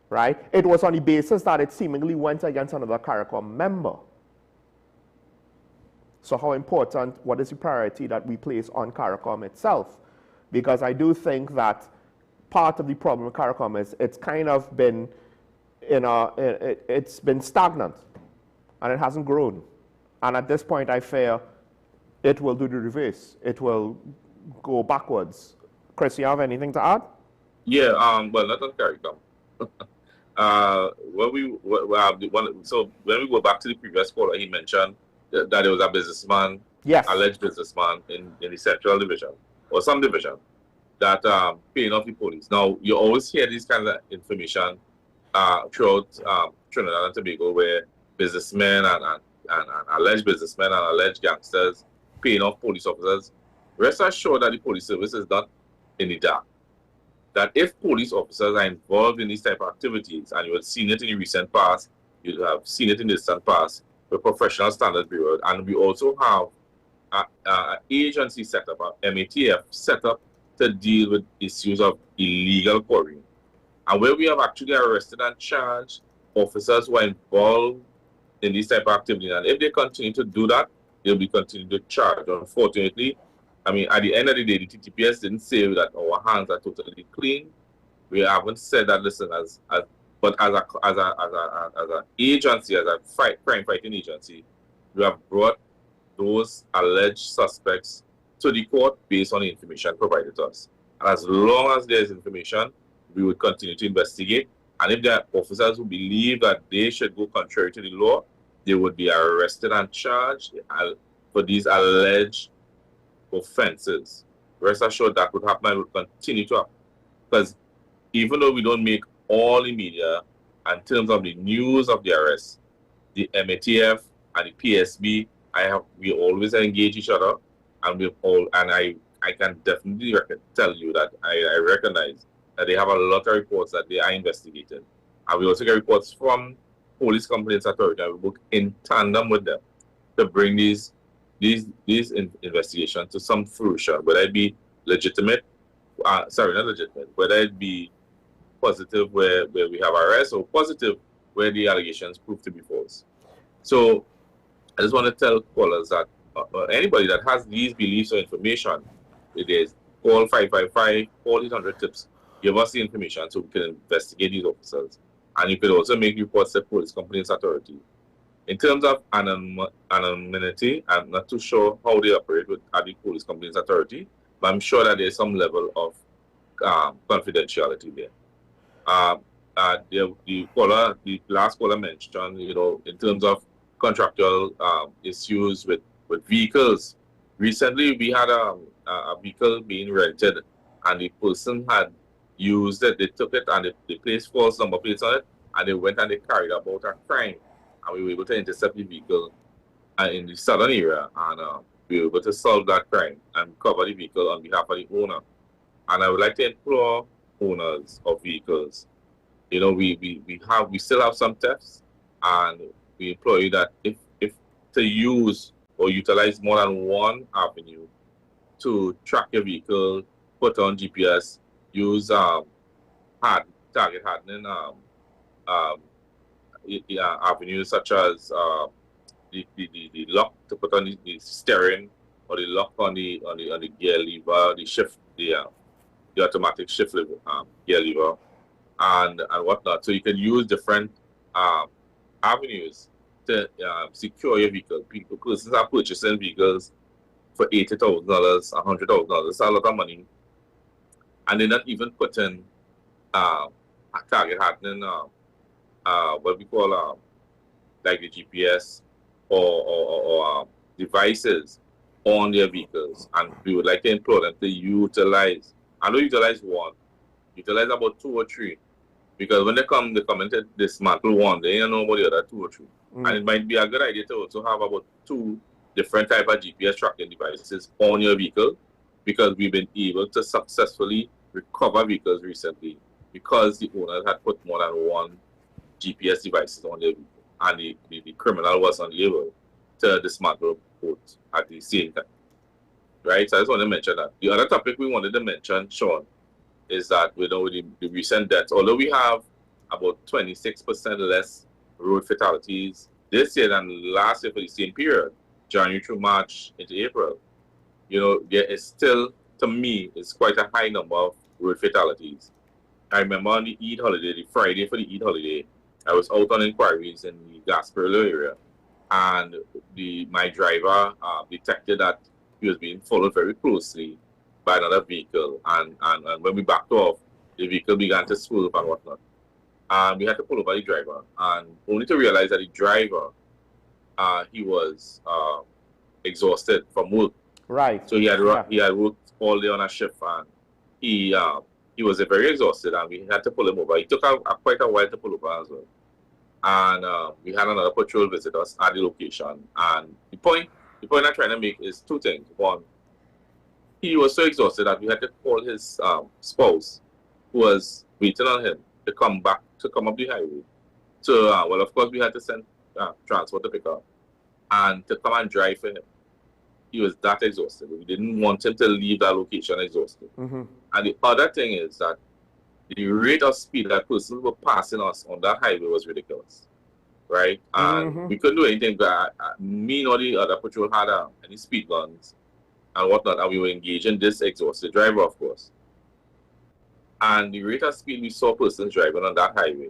right? It was on the basis that it seemingly went against another CARICOM member. So how important, what is the priority that we place on CARICOM itself? Because I do think that part of the problem with CARICOM is it's kind of been, it's been stagnant and it hasn't grown. And at this point, I fear it will do the reverse. It will go backwards. Chris, you have anything to add? Yeah, well, not on CARICOM. So when we go back to the previous caller, he mentioned that there was a businessman, yes, alleged businessman in the Central Division, or some division, that paying off the police. Now, you always hear these kinds of information throughout Trinidad and Tobago, where businessmen and alleged businessmen and alleged gangsters paying off police officers. Rest assured that the police service is not in the dark. That if police officers are involved in these type of activities, and you have seen it in the recent past, you have seen it in the distant past, the Professional Standard Bureau, and we also have an agency set up, a MATF set up to deal with issues of illegal quarrying. And where we have actually arrested and charged officers who are involved in these type of activities, and if they continue to do that, they'll be continuing to charge. Unfortunately, I mean, at the end of the day, the TTPS didn't say that our hands are totally clean. We haven't said that, listen, but as an agency, as a crime fighting agency, we have brought those alleged suspects to the court based on the information provided to us. And as long as there is information, we would continue to investigate. And if there are officers who believe that they should go contrary to the law, they would be arrested and charged for these alleged offenses. Rest assured that would happen and will continue to happen. Because even though we don't make all the media in terms of the news of the arrest, the MATF and the PSB, we always engage each other, and I can definitely tell you that I recognize that they have a lot of reports that they are investigating. And we also get reports from Police Complaints Authority, and we work in tandem with them to bring these investigations to some fruition, whether it be legitimate, whether it be positive where we have arrests, or positive where the allegations prove to be false. So I just want to tell callers that anybody that has these beliefs or information, there's call 555, call 800 tips. Give us the information so we can investigate these officers. And you could also make reports to police complaints authority. In terms of anonymity, I'm not too sure how they operate at the police complaints authority, but I'm sure that there's some level of confidentiality there. The last caller mentioned, in terms of contractual issues with vehicles. Recently, we had a vehicle being rented, and the person had used it. They took it and they placed false number plates on it, and they went and they carried about a crime. And we were able to intercept the vehicle in the southern area, and we were able to solve that crime and cover the vehicle on behalf of the owner. And I would like to implore owners of vehicles, we still have some thefts, and we implore you that if to use or utilize more than one avenue to track your vehicle, put on GPS, use target hardening avenues such as the lock to put on the steering, or the lock on the gear lever, the shift, the automatic shift lever, gear lever, and whatnot. So you can use different avenues to secure your vehicle. Persons are purchasing vehicles for $80,000, $100,000. That's a lot of money, and they're not even putting target hardening, what we call like the GPS or devices on their vehicles. And we would like to implore them to utilize. I know utilize one, utilize about 2 or 3, because when they come in to dismantle one, they don't know about the other 2 or 3. And it might be a good idea to also have about 2 different type of GPS tracking devices on your vehicle, because we've been able to successfully recover vehicles recently because the owners had put more than 1 GPS devices on their vehicle, and the criminal was unable to dismantle both at the same time. Right? So I just want to mention that. The other topic we wanted to mention, Sean, is that with the recent deaths, although we have about 26% less road fatalities this year than last year for the same period, January through March into April, there is still, to me, it's quite a high number of road fatalities. I remember on the Eid holiday, the Friday for the Eid holiday, I was out on inquiries in the Gasparilla area, and my driver detected that he was being followed very closely by another vehicle, and when we backed off, the vehicle began to swerve and whatnot. And we had to pull over the driver, and only to realize that the driver, he was exhausted from work. Right. So he had worked all day on a shift, and he was very exhausted, and we had to pull him over. It took quite a while to pull over as well. And we had another patrol visit us at the location. And the point I'm trying to make is 2 things. One, he was so exhausted that we had to call his spouse, who was waiting on him, to come up the highway. So, well, of course, we had to send transport to pick up and to come and drive for him. He was that exhausted. We didn't want him to leave that location exhausted. Mm-hmm. And the other thing is that the rate of speed that persons were passing us on that highway was ridiculous, right? And we couldn't do anything. But me nor the other patrol had any speed guns and whatnot, and we were engaging this exhausted driver, of course. And the rate of speed we saw persons driving on that highway,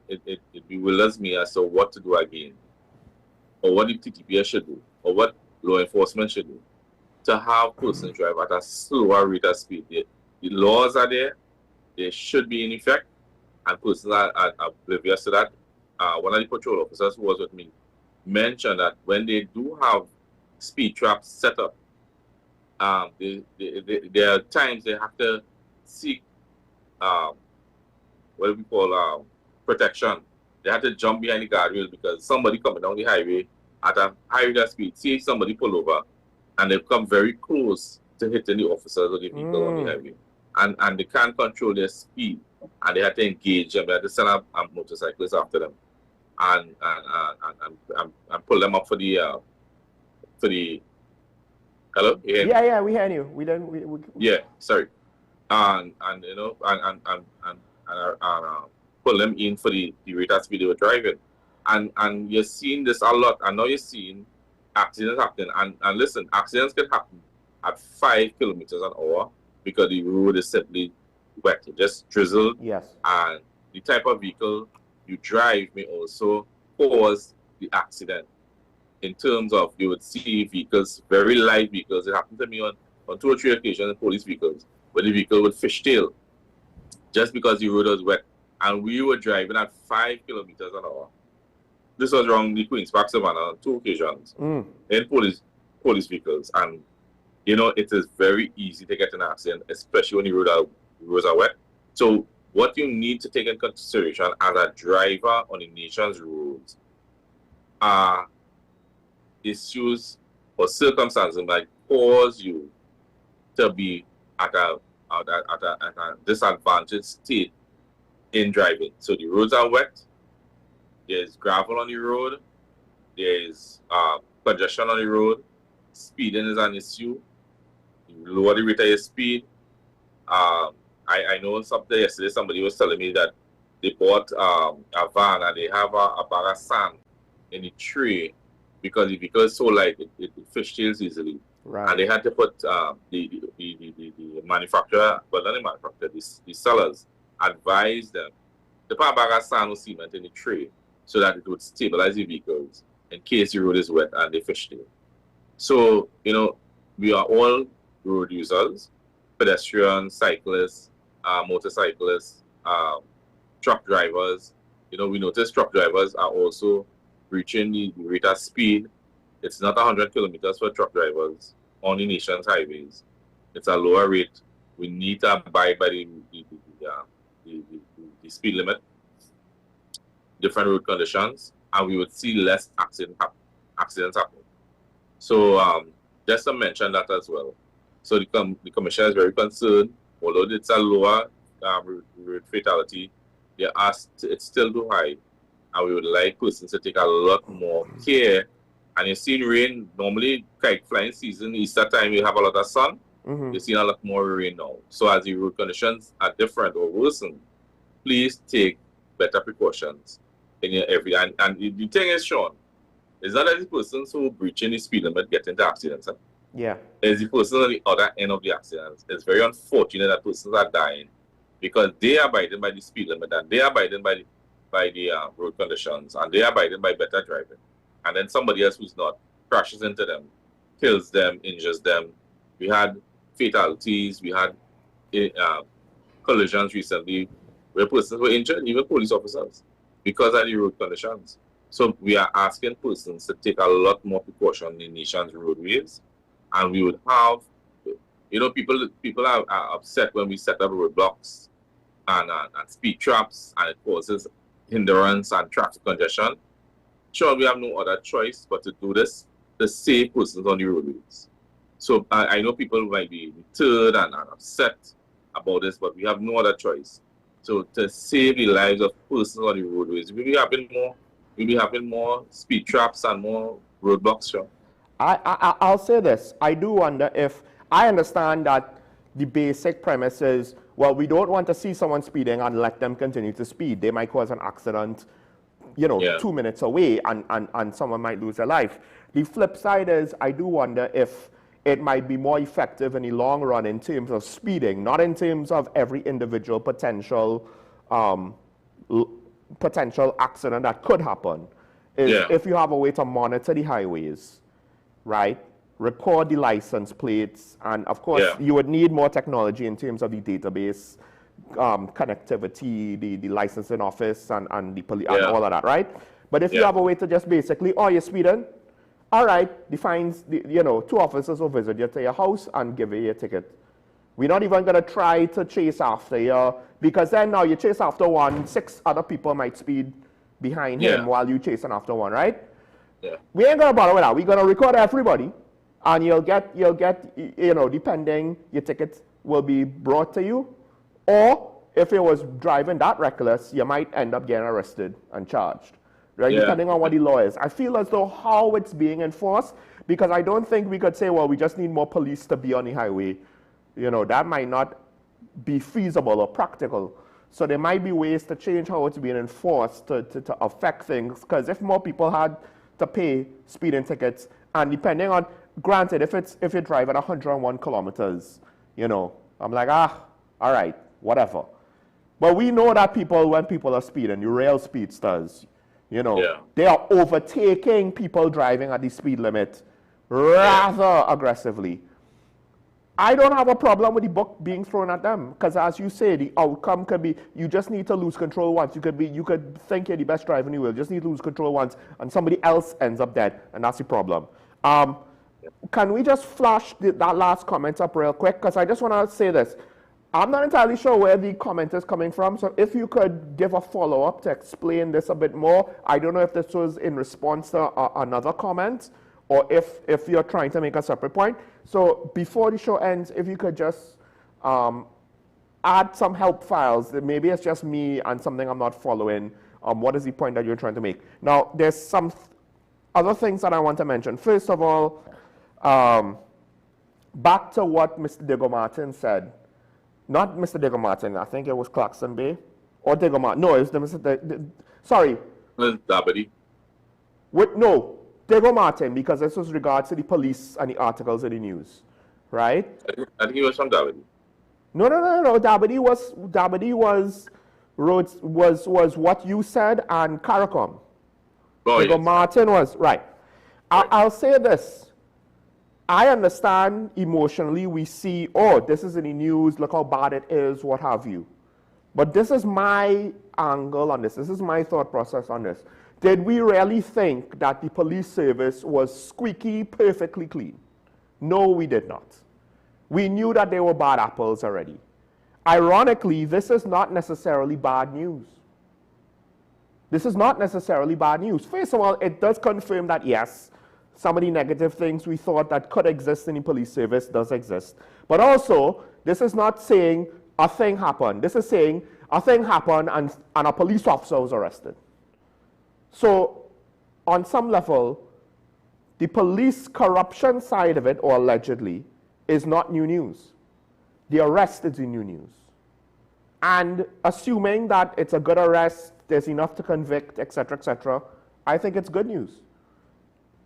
it bewilders me as to what to do again, or what the TTPS should do, or what law enforcement should do, to have persons drive at a slower rate of speed. The laws are there, they should be in effect, and persons are oblivious to that. One of the patrol officers who was with me mentioned that when they do have speed traps set up, there are times they have to seek what we call protection. They have to jump behind the guardrail because somebody coming down the highway at a high rate of speed, see somebody pull over, and they come very close to hitting the officers or the vehicle on the highway. And they can't control their speed, and they have to engage them. They have to send up motorcyclists after them, and pull them up for the hello. Yeah, we hear you. We don't. Yeah, sorry, and pull them in for the rate of speed they were driving, and you're seeing this a lot. I know you're seeing accidents happening, and listen, accidents can happen at 5 kilometers an hour because the road is simply wet. It just drizzled. Yes. And the type of vehicle you drive may also cause the accident. In terms of, you would see vehicles, very light vehicles. It happened to me on 2 or 3 occasions, police vehicles, where the vehicle would fishtail just because the road was wet. And we were driving at 5 kilometers an hour. This was around the Queen's Park Savannah on 2 occasions in police vehicles. And, you know, it is very easy to get an accident, especially when the roads are wet. So what you need to take into consideration as a driver on the nation's roads are issues or circumstances that might cause you to be at a disadvantaged state in driving. So the roads are wet, there's gravel on the road, there's congestion on the road, speeding is an issue, you lower the rate of your speed. I know yesterday somebody was telling me that they bought a van and they have a bag of sand in the tray because the vehicle is so light, it fishtails easily. Right. And they had to put the manufacturer, well, not the manufacturer, the sellers advised them to put a bag of sand or cement in the tray so that it would stabilize the vehicles in case the road is wet and they fishtail. So, you know, we are all road users, pedestrians, cyclists, motorcyclists, truck drivers. You know, we notice truck drivers are also reaching the rate of speed. It's not 100 kilometers for truck drivers on the nation's highways. It's a lower rate. We need to abide by the speed limit, different road conditions, and we would see less accidents happen. So just to mention that as well. So the Commission is very concerned, although it's a lower road fatality, they asked it's still too high, and we would like persons to take a lot more care. And you've seen rain, normally kite flying season, Easter time, you have a lot of sun. You've seen a lot more rain now. So as the road conditions are different or worsen, please take better precautions in your and the thing is, Sean, it's not that the persons who breaching the speed limit get into accidents. Yeah. It's the person on the other end of the accidents. It's very unfortunate that persons are dying because they are abiding by the speed limit and they are abiding by the road conditions and they are abiding by better driving. And then somebody else who's not crashes into them, kills them, injures them. We had fatalities, we had collisions recently where persons were injured, even police officers, because of the road conditions. So we are asking persons to take a lot more precaution in the nation's roadways. And we would have, you know, people are upset when we set up roadblocks and speed traps, and it causes hindrance and traffic congestion. Sure, we have no other choice but to do this to save persons on the roadways. So I know people might be deterred and upset about this, but we have no other choice. So to save the lives of persons on the roadways, we'll be having more speed traps and more roadblocks, sure. I'll say this. I do wonder if, I understand that the basic premise is, well, we don't want to see someone speeding and let them continue to speed. They might cause an accident, you know, 2 minutes away and someone might lose their life. The flip side is, I do wonder if it might be more effective in the long run in terms of speeding, not in terms of every individual potential accident that could happen. If you have a way to monitor the highways, right? Record the license plates, and of course you would need more technology in terms of the database connectivity, the licensing office, and the police, and all of that, right? But if you have a way to just basically, oh, you're speeding, all right, the fines, you know, 2 officers will visit you to your house and give you your ticket. We're not even going to try to chase after you, because then now you chase after one, 6 other people might speed behind him while you chasing after one, right? We ain't gonna bother with that. We're gonna record everybody, and you'll get, you know, depending, your tickets will be brought to you, or if it was driving that reckless, you might end up getting arrested and charged, right? Depending on what the law is. I feel as though how it's being enforced, because I don't think we could say, well, we just need more police to be on the highway. You know, that might not be feasible or practical. So there might be ways to change how it's being enforced to affect things, because if more people had to pay speeding tickets And depending on, granted, if you're driving 101 kilometers, you know, I'm like, all right, whatever. But we know that when people are speeding, the real speedsters, you know, they are overtaking people driving at the speed limit rather aggressively. I don't have a problem with the book being thrown at them, because as you say, the outcome could be you just need to lose control once. You could think you're the best driver in the world, just need to lose control once, and somebody else ends up dead, and that's the problem. Can we just flash that last comment up real quick? Because I just want to say this. I'm not entirely sure where the comment is coming from, so if you could give a follow-up to explain this a bit more. I don't know if this was in response to another comment, or if you're trying to make a separate point. So before the show ends, if you could just add some help files. Maybe it's just me and something I'm not following. What is the point that you're trying to make? Now, there's some other things that I want to mention. First of all, back to what Mr. Diego Martin said. Not Mr. Diego Martin, I think it was Clarkson Bay. Or Diego Martin. No, it was the Mr. Sorry. Dabity. No, Diego Martin, because this was regards to the police and the articles in the news, right? I think he was from Dabity. No. Dabity was what you said, and CARICOM. Oh, Diego Martin was, right. I'll say this. I understand emotionally we see, oh, this is in the news, look how bad it is, what have you. But this is my angle on this. This is my thought process on this. Did we really think that the police service was squeaky, perfectly clean? No, we did not. We knew that they were bad apples already. Ironically, this is not necessarily bad news. This is not necessarily bad news. First of all, it does confirm that, yes, some of the negative things we thought that could exist in the police service does exist. But also, this is not saying a thing happened. This is saying a thing happened and a police officer was arrested. So, on some level, the police corruption side of it, or allegedly, is not new news. The arrest is the new news. And assuming that it's a good arrest, there's enough to convict, etc., I think it's good news.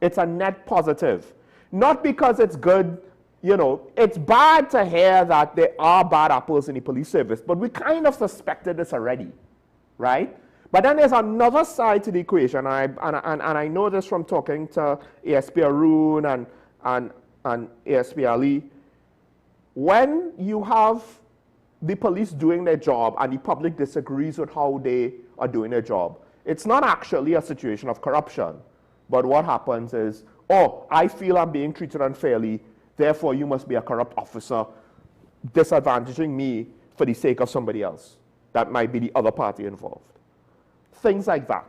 It's a net positive. Not because it's good, you know, it's bad to hear that there are bad apples in the police service, but we kind of suspected this already, right? But then there's another side to the equation, and I know this from talking to ASP Arun and ASP Ali. When you have the police doing their job and the public disagrees with how they are doing their job, it's not actually a situation of corruption. But what happens is, oh, I feel I'm being treated unfairly, therefore you must be a corrupt officer, disadvantaging me for the sake of somebody else. That might be the other party involved. Things like that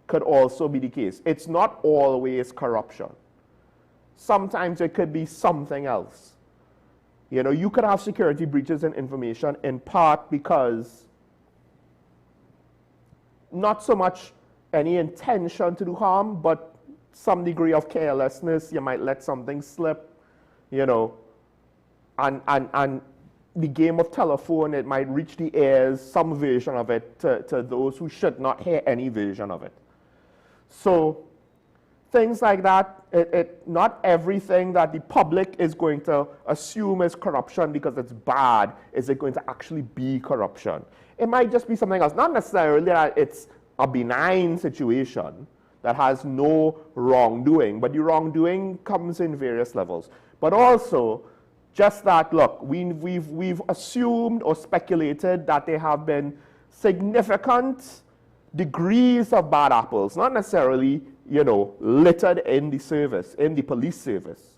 could also be the case. It's not always corruption. Sometimes it could be something else. You know, you could have security breaches in information in part because not so much any intention to do harm, but some degree of carelessness. You might let something slip, you know, and the game of telephone, it might reach the ears, some version of it, to those who should not hear any version of it. So things like that, not everything that the public is going to assume is corruption because it's bad, is it going to actually be corruption. It might just be something else. Not necessarily that it's a benign situation that has no wrongdoing, but the wrongdoing comes in various levels. But also, just that, look, we've assumed or speculated that there have been significant degrees of bad apples, not necessarily, you know, littered in the service, in the police service,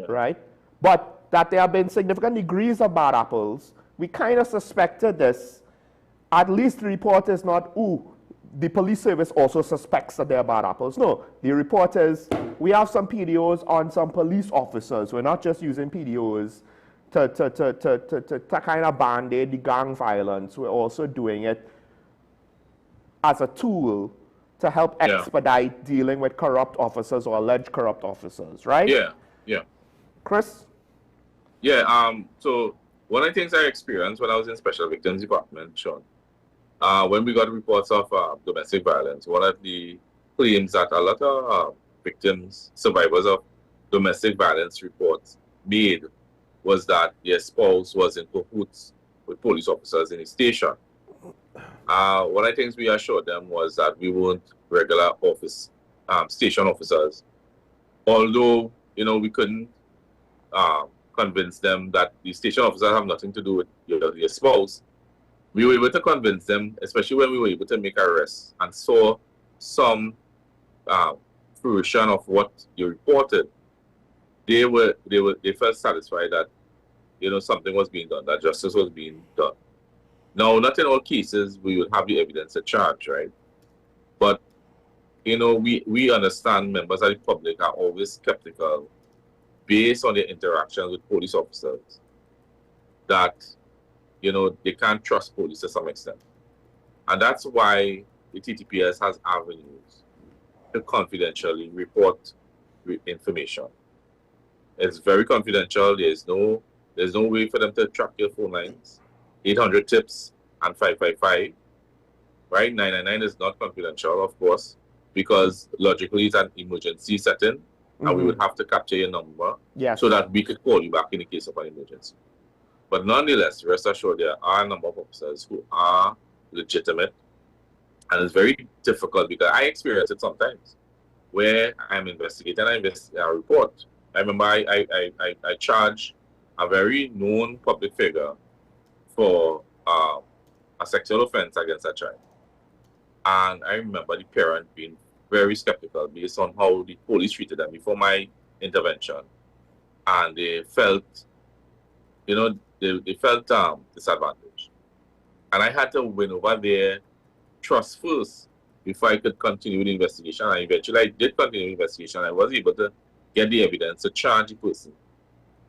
right? But that there have been significant degrees of bad apples. We kind of suspected this. At least the report is not, ooh, the police service also suspects that they're bad apples. No, the report is, we have some PDOs on some police officers. We're not just using PDOs to kind of band-aid the gang violence. We're also doing it as a tool to help expedite dealing with corrupt officers or alleged corrupt officers, right? Yeah. Chris? Yeah, so one of the things I experienced when I was in Special Victims Department, Sean, when we got reports of domestic violence, one of the claims that a lot of victims, survivors of domestic violence reports made was that their spouse was in cahoots with police officers in the station. One of the things we assured them was that we weren't regular station officers. Although, we couldn't convince them that the station officers have nothing to do with your spouse, we were able to convince them, especially when we were able to make arrests and saw some fruition of what you reported. They felt satisfied that something was being done, that justice was being done. Now, not in all cases we would have the evidence to charge, right? But we understand members of the public are always skeptical based on their interactions with police officers that they can't trust police to some extent. And that's why the TTPS has avenues to confidentially report information. It's very confidential. There's no way for them to track your phone lines. 800 tips and 555, right? 999 is not confidential, of course, because logically it's an emergency setting, and we would have to capture your number so that we could call you back in the case of an emergency. But nonetheless, rest assured, there are a number of officers who are legitimate, and it's very difficult because I experience it sometimes where I'm investigating, I report. I remember I charged a very known public figure for a sexual offense against a child. And I remember the parent being very skeptical based on how the police treated them before my intervention. And they felt, they felt disadvantaged. And I had to win over their trust first before I could continue with the investigation. And eventually I did continue the investigation. I was able to get the evidence to charge the person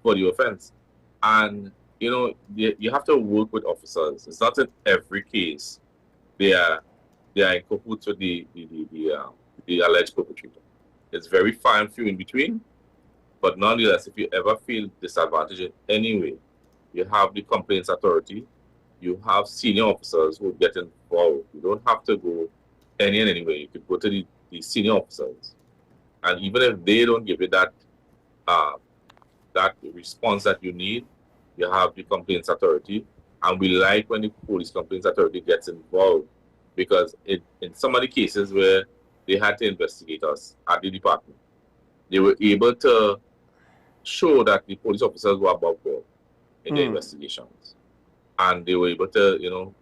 for the offense. And you have to work with officers. It's not in every case they are in cahoots with the alleged perpetrator. It's very far and few in between. But nonetheless, if you ever feel disadvantaged in any way, you have the complaints authority. You have senior officers who get involved. You don't have to go any way. You could go to the senior officers, and even if they don't give you that response that you need, you have the complaints authority. And we like when the police complaints authority gets involved, because in some of the cases where they had to investigate us at the department, they were able to show that the police officers were above board in their investigations. And they were able to,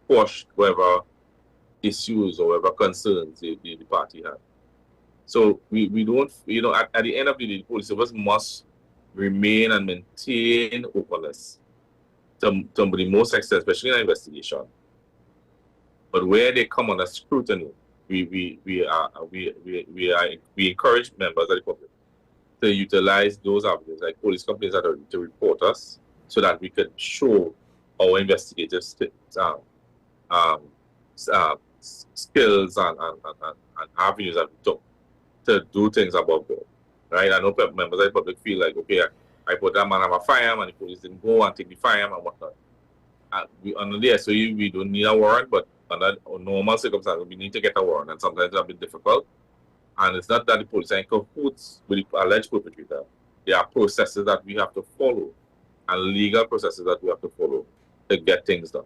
quash whatever issues or whatever concerns the party had. So we don't, at the end of the day, the police officers must remain and maintain openness to the most extent, especially in an investigation. But where they come under scrutiny, we encourage members of the public to utilize those avenues, like police complaints authority, to report us, so that we could show our investigative skills and avenues that we took to do things above board. Right? I know members of the public feel like, okay, I put that man on a firearm and the police didn't go and take the firearm and whatnot. Under the SOU, we don't need a warrant, but under normal circumstances, we need to get a warrant, and sometimes it's a bit difficult. And it's not that the police are in cahoots with the alleged perpetrator. There are processes that we have to follow, and legal processes that we have to follow to get things done.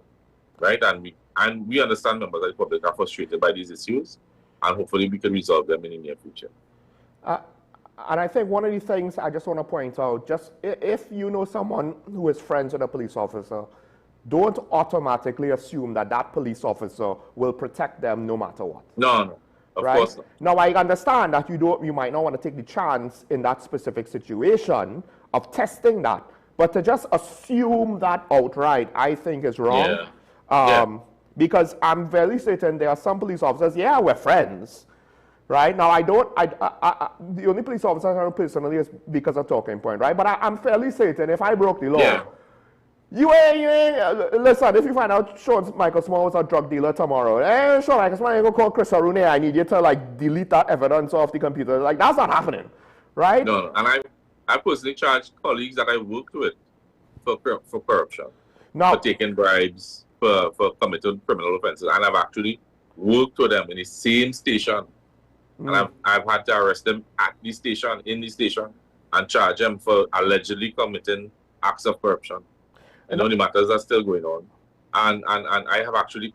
Right? And we understand members of the public are frustrated by these issues, and hopefully we can resolve them in the near future. And I think one of the things I just want to point out, just if you know someone who is friends with a police officer, don't automatically assume that that police officer will protect them no matter what. No, of course not. Now, I understand that you might not want to take the chance in that specific situation of testing that, but to just assume that outright, I think is wrong. Because I'm very certain there are some police officers, we're friends. Right? Now, the only police officer I know personally is because of Talking Point, right? But I'm fairly certain if I broke the law, you ain't, listen, if you find out Sean Michael Small was a drug dealer tomorrow, Sean Michael Small, I go call Chris Arune, I need you to, delete that evidence off the computer. That's not happening, right? No, and I personally charge colleagues that I worked with for corruption, for taking bribes, for committing criminal offenses, and I've actually worked with them in the same station And I've had to arrest them at the station, in the station, and charge them for allegedly committing acts of corruption. You know, the matters are still going on. And I have actually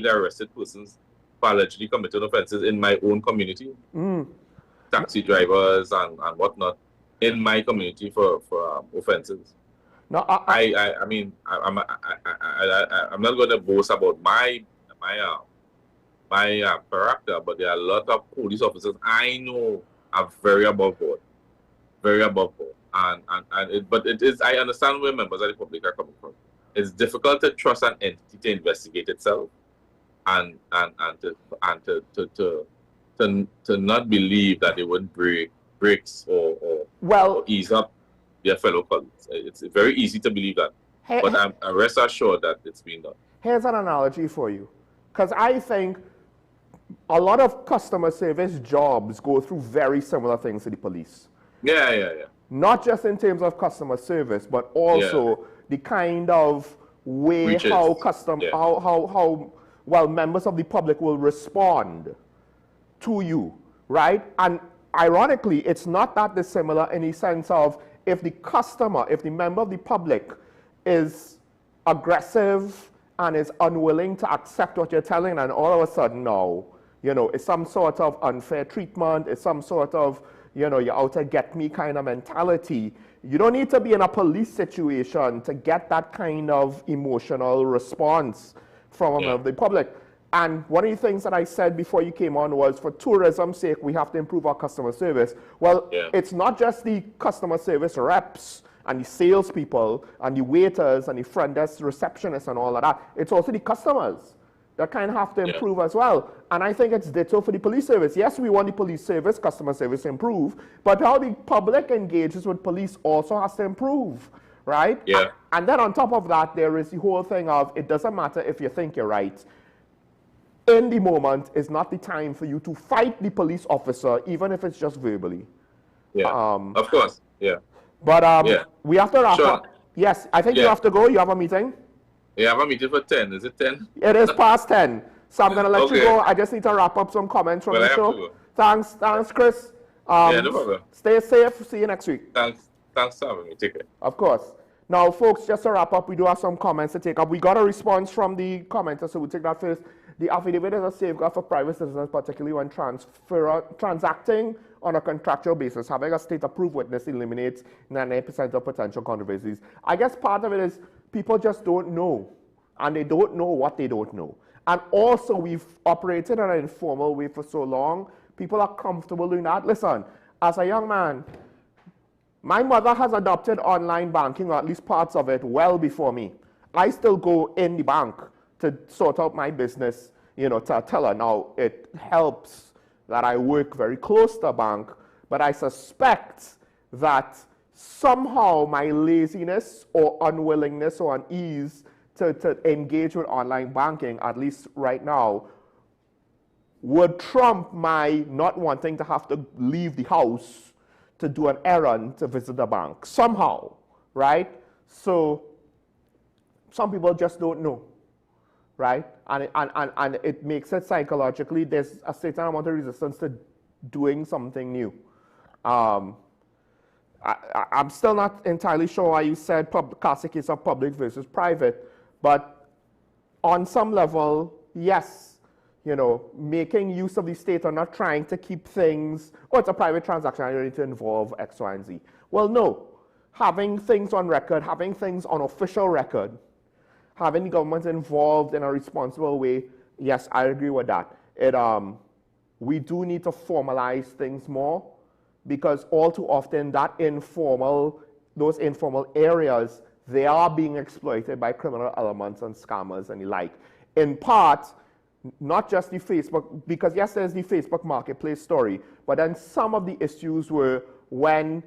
arrested persons for allegedly committing offenses in my own community. Taxi drivers and whatnot in my community for offenses. No, I mean, I'm not going to boast about my character, but there are a lot of police officers I know are very above board, but it is. I understand where members of the public are coming from. It's difficult to trust an entity to investigate itself, and to not believe that they would break bricks or ease up their fellow colleagues. It's very easy to believe that, but I'm rest assured that it's being done. Here's an analogy for you, because I think a lot of customer service jobs go through very similar things to the police. Yeah. Not just in terms of customer service, but also the kind of way how members of the public will respond to you, right? And ironically, it's not that dissimilar in the sense of if the member of the public is aggressive and is unwilling to accept what you're telling, and all of a sudden now, you know, it's some sort of unfair treatment, it's some sort of, you know, you're out to get me kind of mentality. You don't need to be in a police situation to get that kind of emotional response from a member of the public. And one of the things that I said before you came on was, for tourism's sake, we have to improve our customer service. Well, it's not just the customer service reps and the salespeople and the waiters and the front desk receptionists and all of that. It's also the customers that kind of have to improve as well. And I think it's ditto for the police service. Yes, we want the police service, customer service to improve, but how the public engages with police also has to improve, right? Yeah. And then on top of that, there is the whole thing of, it doesn't matter if you think you're right. In the moment is not the time for you to fight the police officer, even if it's just verbally. Yeah, of course, yeah. But we have to wrap up. Yes, I think you have to go. You have a meeting? Yeah, I have a meeting for 10. Is it 10? It is past 10. So I'm going to let you go. I just need to wrap up some comments from the show. Thanks, Chris. Yeah, no problem. Stay safe. See you next week. Thanks for having me. Take care. Of course. Now, folks, just to wrap up, we do have some comments to take up. We got a response from the commenter, so we'll take that first. The affidavit is a safeguard for private citizens, particularly when transacting on a contractual basis. Having a state-approved witness eliminates 99% of potential controversies. I guess part of it is people just don't know, and they don't know what they don't know. And also, we've operated in an informal way for so long, people are comfortable doing that. Listen, as a young man, my mother has adopted online banking, or at least parts of it, well before me. I still go in the bank to sort out my business, you know, to tell her. Now, it helps that I work very close to a bank, but I suspect that somehow my laziness or unwillingness or unease to engage with online banking, at least right now, would trump my not wanting to have to leave the house to do an errand to visit the bank, somehow, right? So some people just don't know. Right? And it makes it psychologically, there's a certain amount of resistance to doing something new. I'm still not entirely sure why you said classic case of public versus private, but on some level, yes, you know, making use of the state or not trying to keep things, it's a private transaction, I don't need to involve X, Y, and Z. Well, no. Having things on record, having things on official record, having the government involved in a responsible way, yes, I agree with that. We do need to formalize things more, because all too often those informal areas, they are being exploited by criminal elements and scammers and the like. In part, not just the Facebook, because yes, there's the Facebook marketplace story, but then some of the issues were when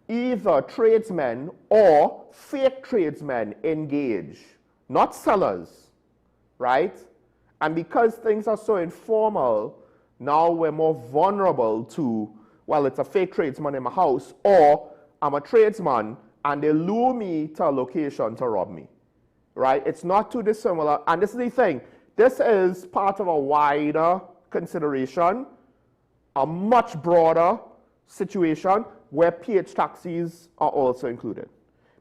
either tradesmen or fake tradesmen engage. Not sellers, right? And because things are so informal, now we're more vulnerable to, well, it's a fake tradesman in my house, or I'm a tradesman and they lure me to a location to rob me, right? It's not too dissimilar. And this is the thing. This is part of a wider consideration a much broader situation where PH taxis are also included.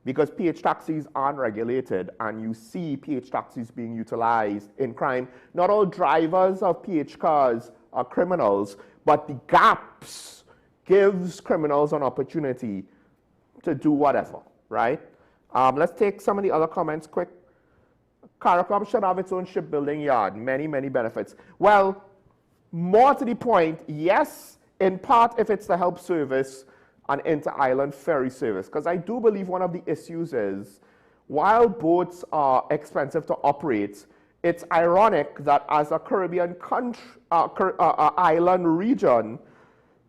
Because PH taxis aren't regulated, and you see PH taxis being utilized in crime. Not all drivers of PH cars are criminals, but the gaps gives criminals an opportunity to do whatever, right? Let's take some of the other comments quick. CARICOM should have its own shipbuilding yard. Many, many benefits. Well, more to the point, yes, in part if it's to help service an inter-island ferry service. Because I do believe one of the issues is, while boats are expensive to operate, it's ironic that as a Caribbean country, island region,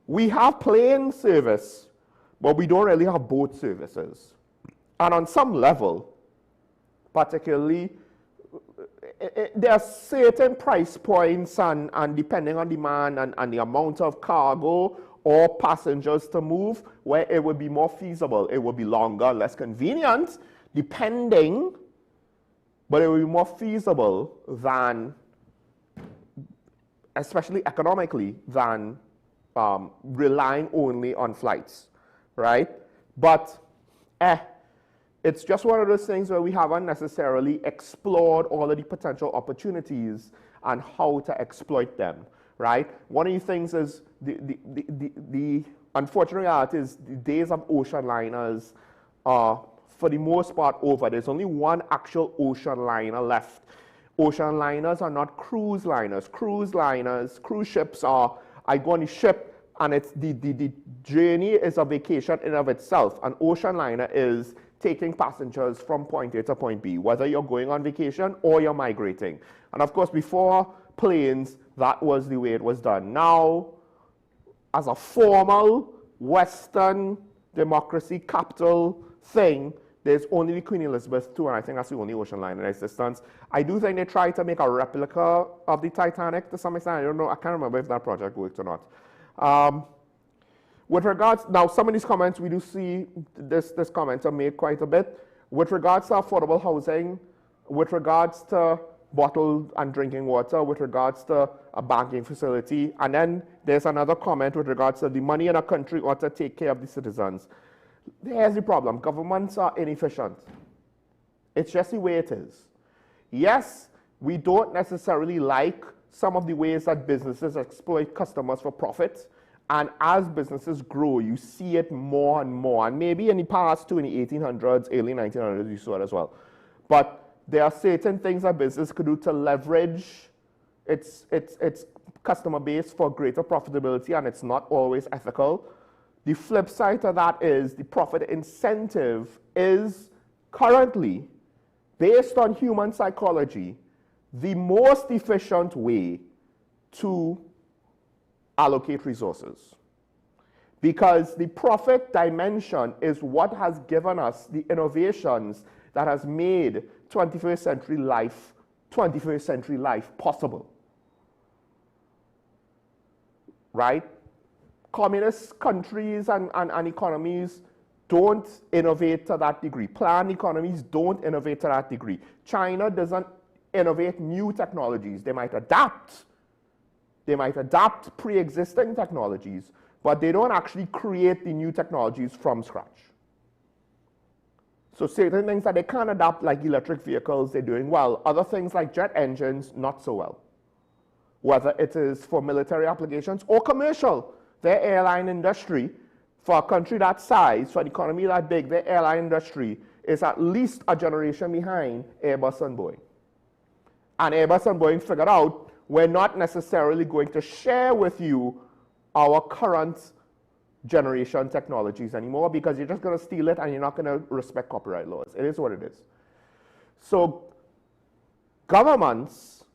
we have plane service, but we don't really have boat services. And on some level, particularly, there are certain price points and depending on demand and the amount of cargo or passengers to move, where it would be more feasible. It would be longer, less convenient, depending, but it would be more feasible than, especially economically, than relying only on flights, right? But it's just one of those things where we haven't necessarily explored all of the potential opportunities and how to exploit them, right? One of the things is the unfortunate reality is the days of ocean liners are, for the most part, over. There's only one actual ocean liner left. Ocean liners are not cruise liners. Cruise ships are, I go on the ship and it's the journey is a vacation in of itself. An ocean liner is taking passengers from point A to point B, whether you're going on vacation or you're migrating. And of course, before planes, that was the way it was done. Now, as a formal Western democracy capital thing, there's only the Queen Elizabeth II, and I think that's the only ocean liner in existence. I do think they tried to make a replica of the Titanic to some extent. I don't know, I can't remember if that project worked or not. With regards, now some of these comments, we do see this comments are made quite a bit. With regards to affordable housing, with regards to bottled and drinking water, with regards to a banking facility, and then there's another comment with regards to the money in a country ought to take care of the citizens. Here's the problem, governments are inefficient. It's just the way it is. Yes, we don't necessarily like some of the ways that businesses exploit customers for profit. And as businesses grow, you see it more and more. And maybe in the past, too, in the 1800s, early 1900s, you saw it as well. But there are certain things that business could do to leverage its customer base for greater profitability, and it's not always ethical. The flip side to that is the profit incentive is currently, based on human psychology, the most efficient way to allocate resources. Because the profit dimension is what has given us the innovations that has made 21st century life possible. Right? Communist countries and economies don't innovate to that degree. Planned economies don't innovate to that degree. China doesn't innovate new technologies. They might adapt pre-existing technologies, but they don't actually create the new technologies from scratch. So certain things that they can adapt, like electric vehicles, they're doing well. Other things like jet engines, not so well. Whether it is for military applications or commercial. Their airline industry, for a country that size, for an economy that big, their airline industry is at least a generation behind Airbus and Boeing. And Airbus and Boeing figured out, we're not necessarily going to share with you our current generation technologies anymore because you're just going to steal it and you're not going to respect copyright laws. It is what it is. So governments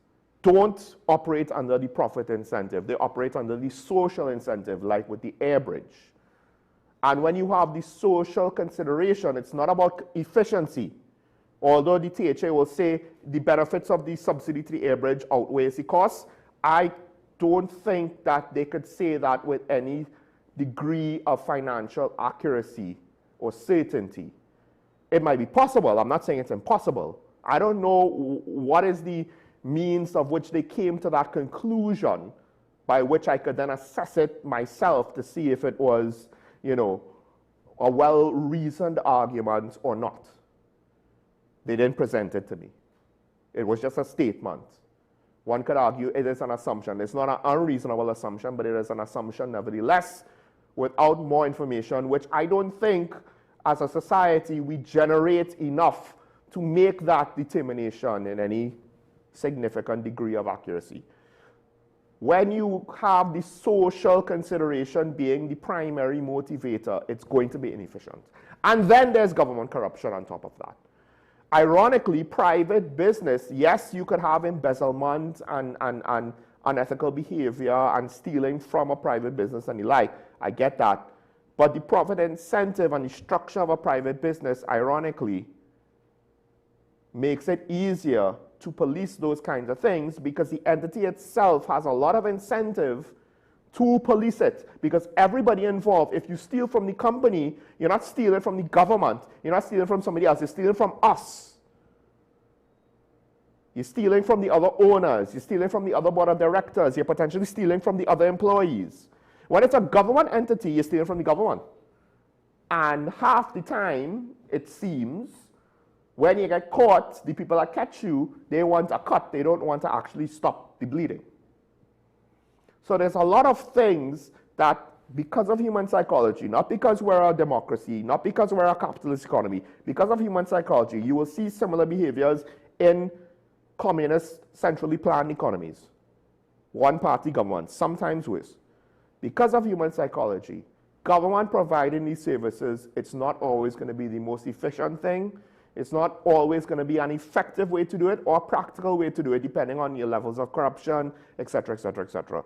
don't operate under the profit incentive. They operate under the social incentive, like with the air bridge. And when you have the social consideration, it's not about efficiency. Although the THA will say the benefits of the subsidy to the air bridge outweighs the cost, I don't think that they could say that with any degree of financial accuracy or certainty. It might be possible. I'm not saying it's impossible. I don't know what is the means of which they came to that conclusion, by which I could then assess it myself to see if it was, a well-reasoned argument or not. They didn't present it to me. It was just a statement. One could argue it is an assumption. It's not an unreasonable assumption, but it is an assumption nevertheless, without more information, which I don't think as a society we generate enough to make that determination in any significant degree of accuracy. When you have the social consideration being the primary motivator, it's going to be inefficient. And then there's government corruption on top of that. Ironically, private business, yes, you could have embezzlement and unethical behavior and stealing from a private business and the like. I get that. But the profit incentive and the structure of a private business, ironically, makes it easier to police those kinds of things because the entity itself has a lot of incentive to police it, because everybody involved, if you steal from the company, you're not stealing from the government, you're not stealing from somebody else, you're stealing from us. You're stealing from the other owners, you're stealing from the other board of directors, you're potentially stealing from the other employees. When it's a government entity, you're stealing from the government. And half the time, it seems, when you get caught, the people that catch you, they want a cut. They don't want to actually stop the bleeding. So there's a lot of things that, because of human psychology, not because we're a democracy, not because we're a capitalist economy, because of human psychology, you will see similar behaviors in communist, centrally planned economies. One-party governments, sometimes worse. Because of human psychology, government providing these services, it's not always going to be the most efficient thing. It's not always going to be an effective way to do it or a practical way to do it, depending on your levels of corruption, etc., etc., etc.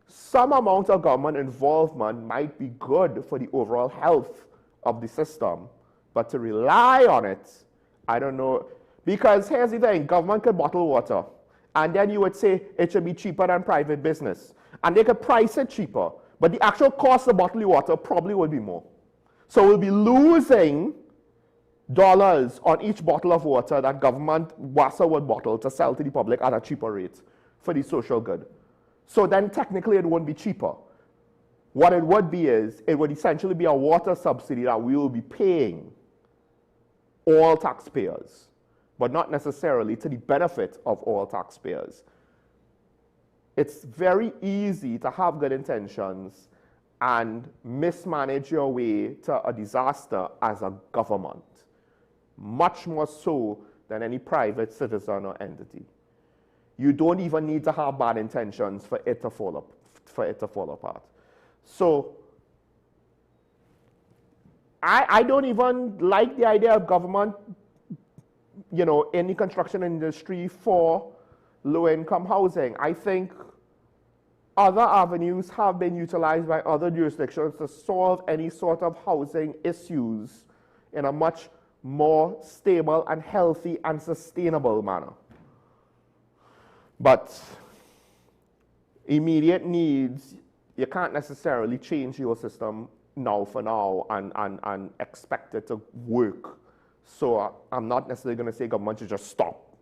Some amount of government involvement might be good for the overall health of the system, but to rely on it, I don't know. Because here's the thing, government could bottle water, and then you would say it should be cheaper than private business. And they could price it cheaper, but the actual cost of bottling water probably would be more. So we'll be losing dollars on each bottle of water that government WASA would bottle to sell to the public at a cheaper rate for the social good. So then technically it won't be cheaper. What it would be is, it would essentially be a water subsidy that we will be paying all taxpayers, but not necessarily to the benefit of all taxpayers. It's very easy to have good intentions and mismanage your way to a disaster as a government, much more so than any private citizen or entity. You don't even need to have bad intentions for it to fall apart. So I don't even like the idea of government, in the construction industry for low-income housing. I think other avenues have been utilized by other jurisdictions to solve any sort of housing issues in a much more stable and healthy and sustainable manner. But immediate needs, you can't necessarily change your system now for now and expect it to work. So I'm not necessarily going to say government should just stop.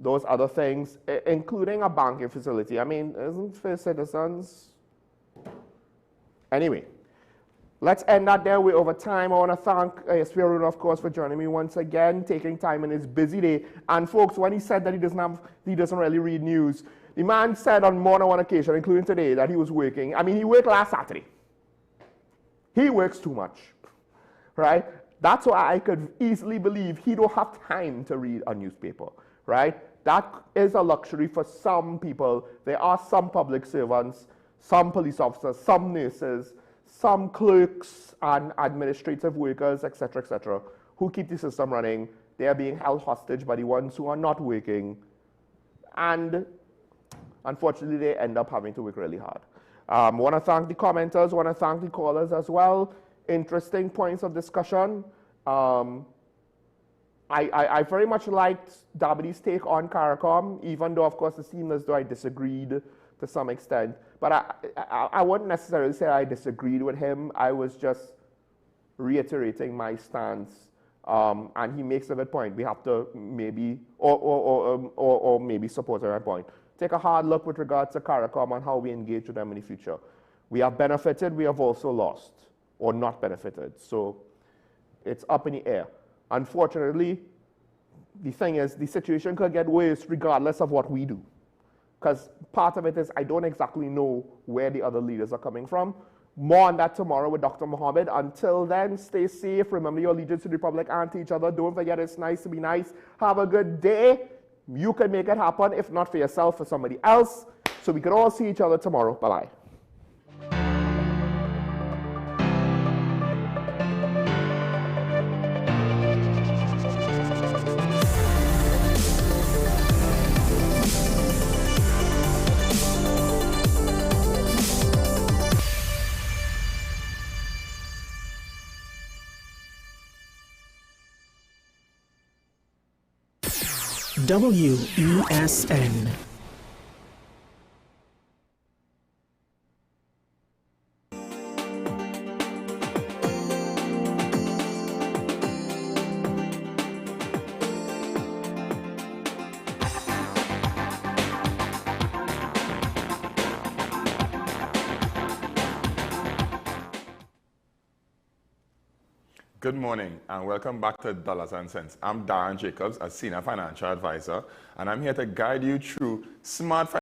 Those other things, including a banking facility, I mean, isn't for citizens? Anyway, let's end that there. We're over time. I want to thank SP Aruna, of course, for joining me once again, taking time in his busy day. And folks, when he said that he doesn't really read news, the man said on more than one occasion, including today, that he was working. I mean, he worked last Saturday. He works too much, right? That's why I could easily believe he don't have time to read a newspaper, right? That is a luxury for some people. There are some public servants, some police officers, some nurses, some clerks and administrative workers, etc., who keep the system running. They are being held hostage by the ones who are not working. And unfortunately, they end up having to work really hard. I want to thank the commenters, want to thank the callers as well. Interesting points of discussion. I very much liked Dabide's take on CARICOM, even though, of course, it seemed as though I disagreed to some extent. But I wouldn't necessarily say I disagreed with him. I was just reiterating my stance. And he makes a good point. We have to maybe, or maybe supporting my point, take a hard look with regards to CARICOM and how we engage with them in the future. We have benefited, we have also lost, or not benefited. So it's up in the air. Unfortunately, the thing is, the situation could get worse regardless of what we do. Because part of it is I don't exactly know where the other leaders are coming from. More on that tomorrow with Dr. Mohammed. Until then, stay safe. Remember your allegiance to the Republic and to each other. Don't forget it's nice to be nice. Have a good day. You can make it happen, if not for yourself, for somebody else. So we can all see each other tomorrow. Bye-bye. WESN. Good morning and welcome back to Dollars and Cents. I'm Darren Jacobs, a Senior Financial Advisor, and I'm here to guide you through smart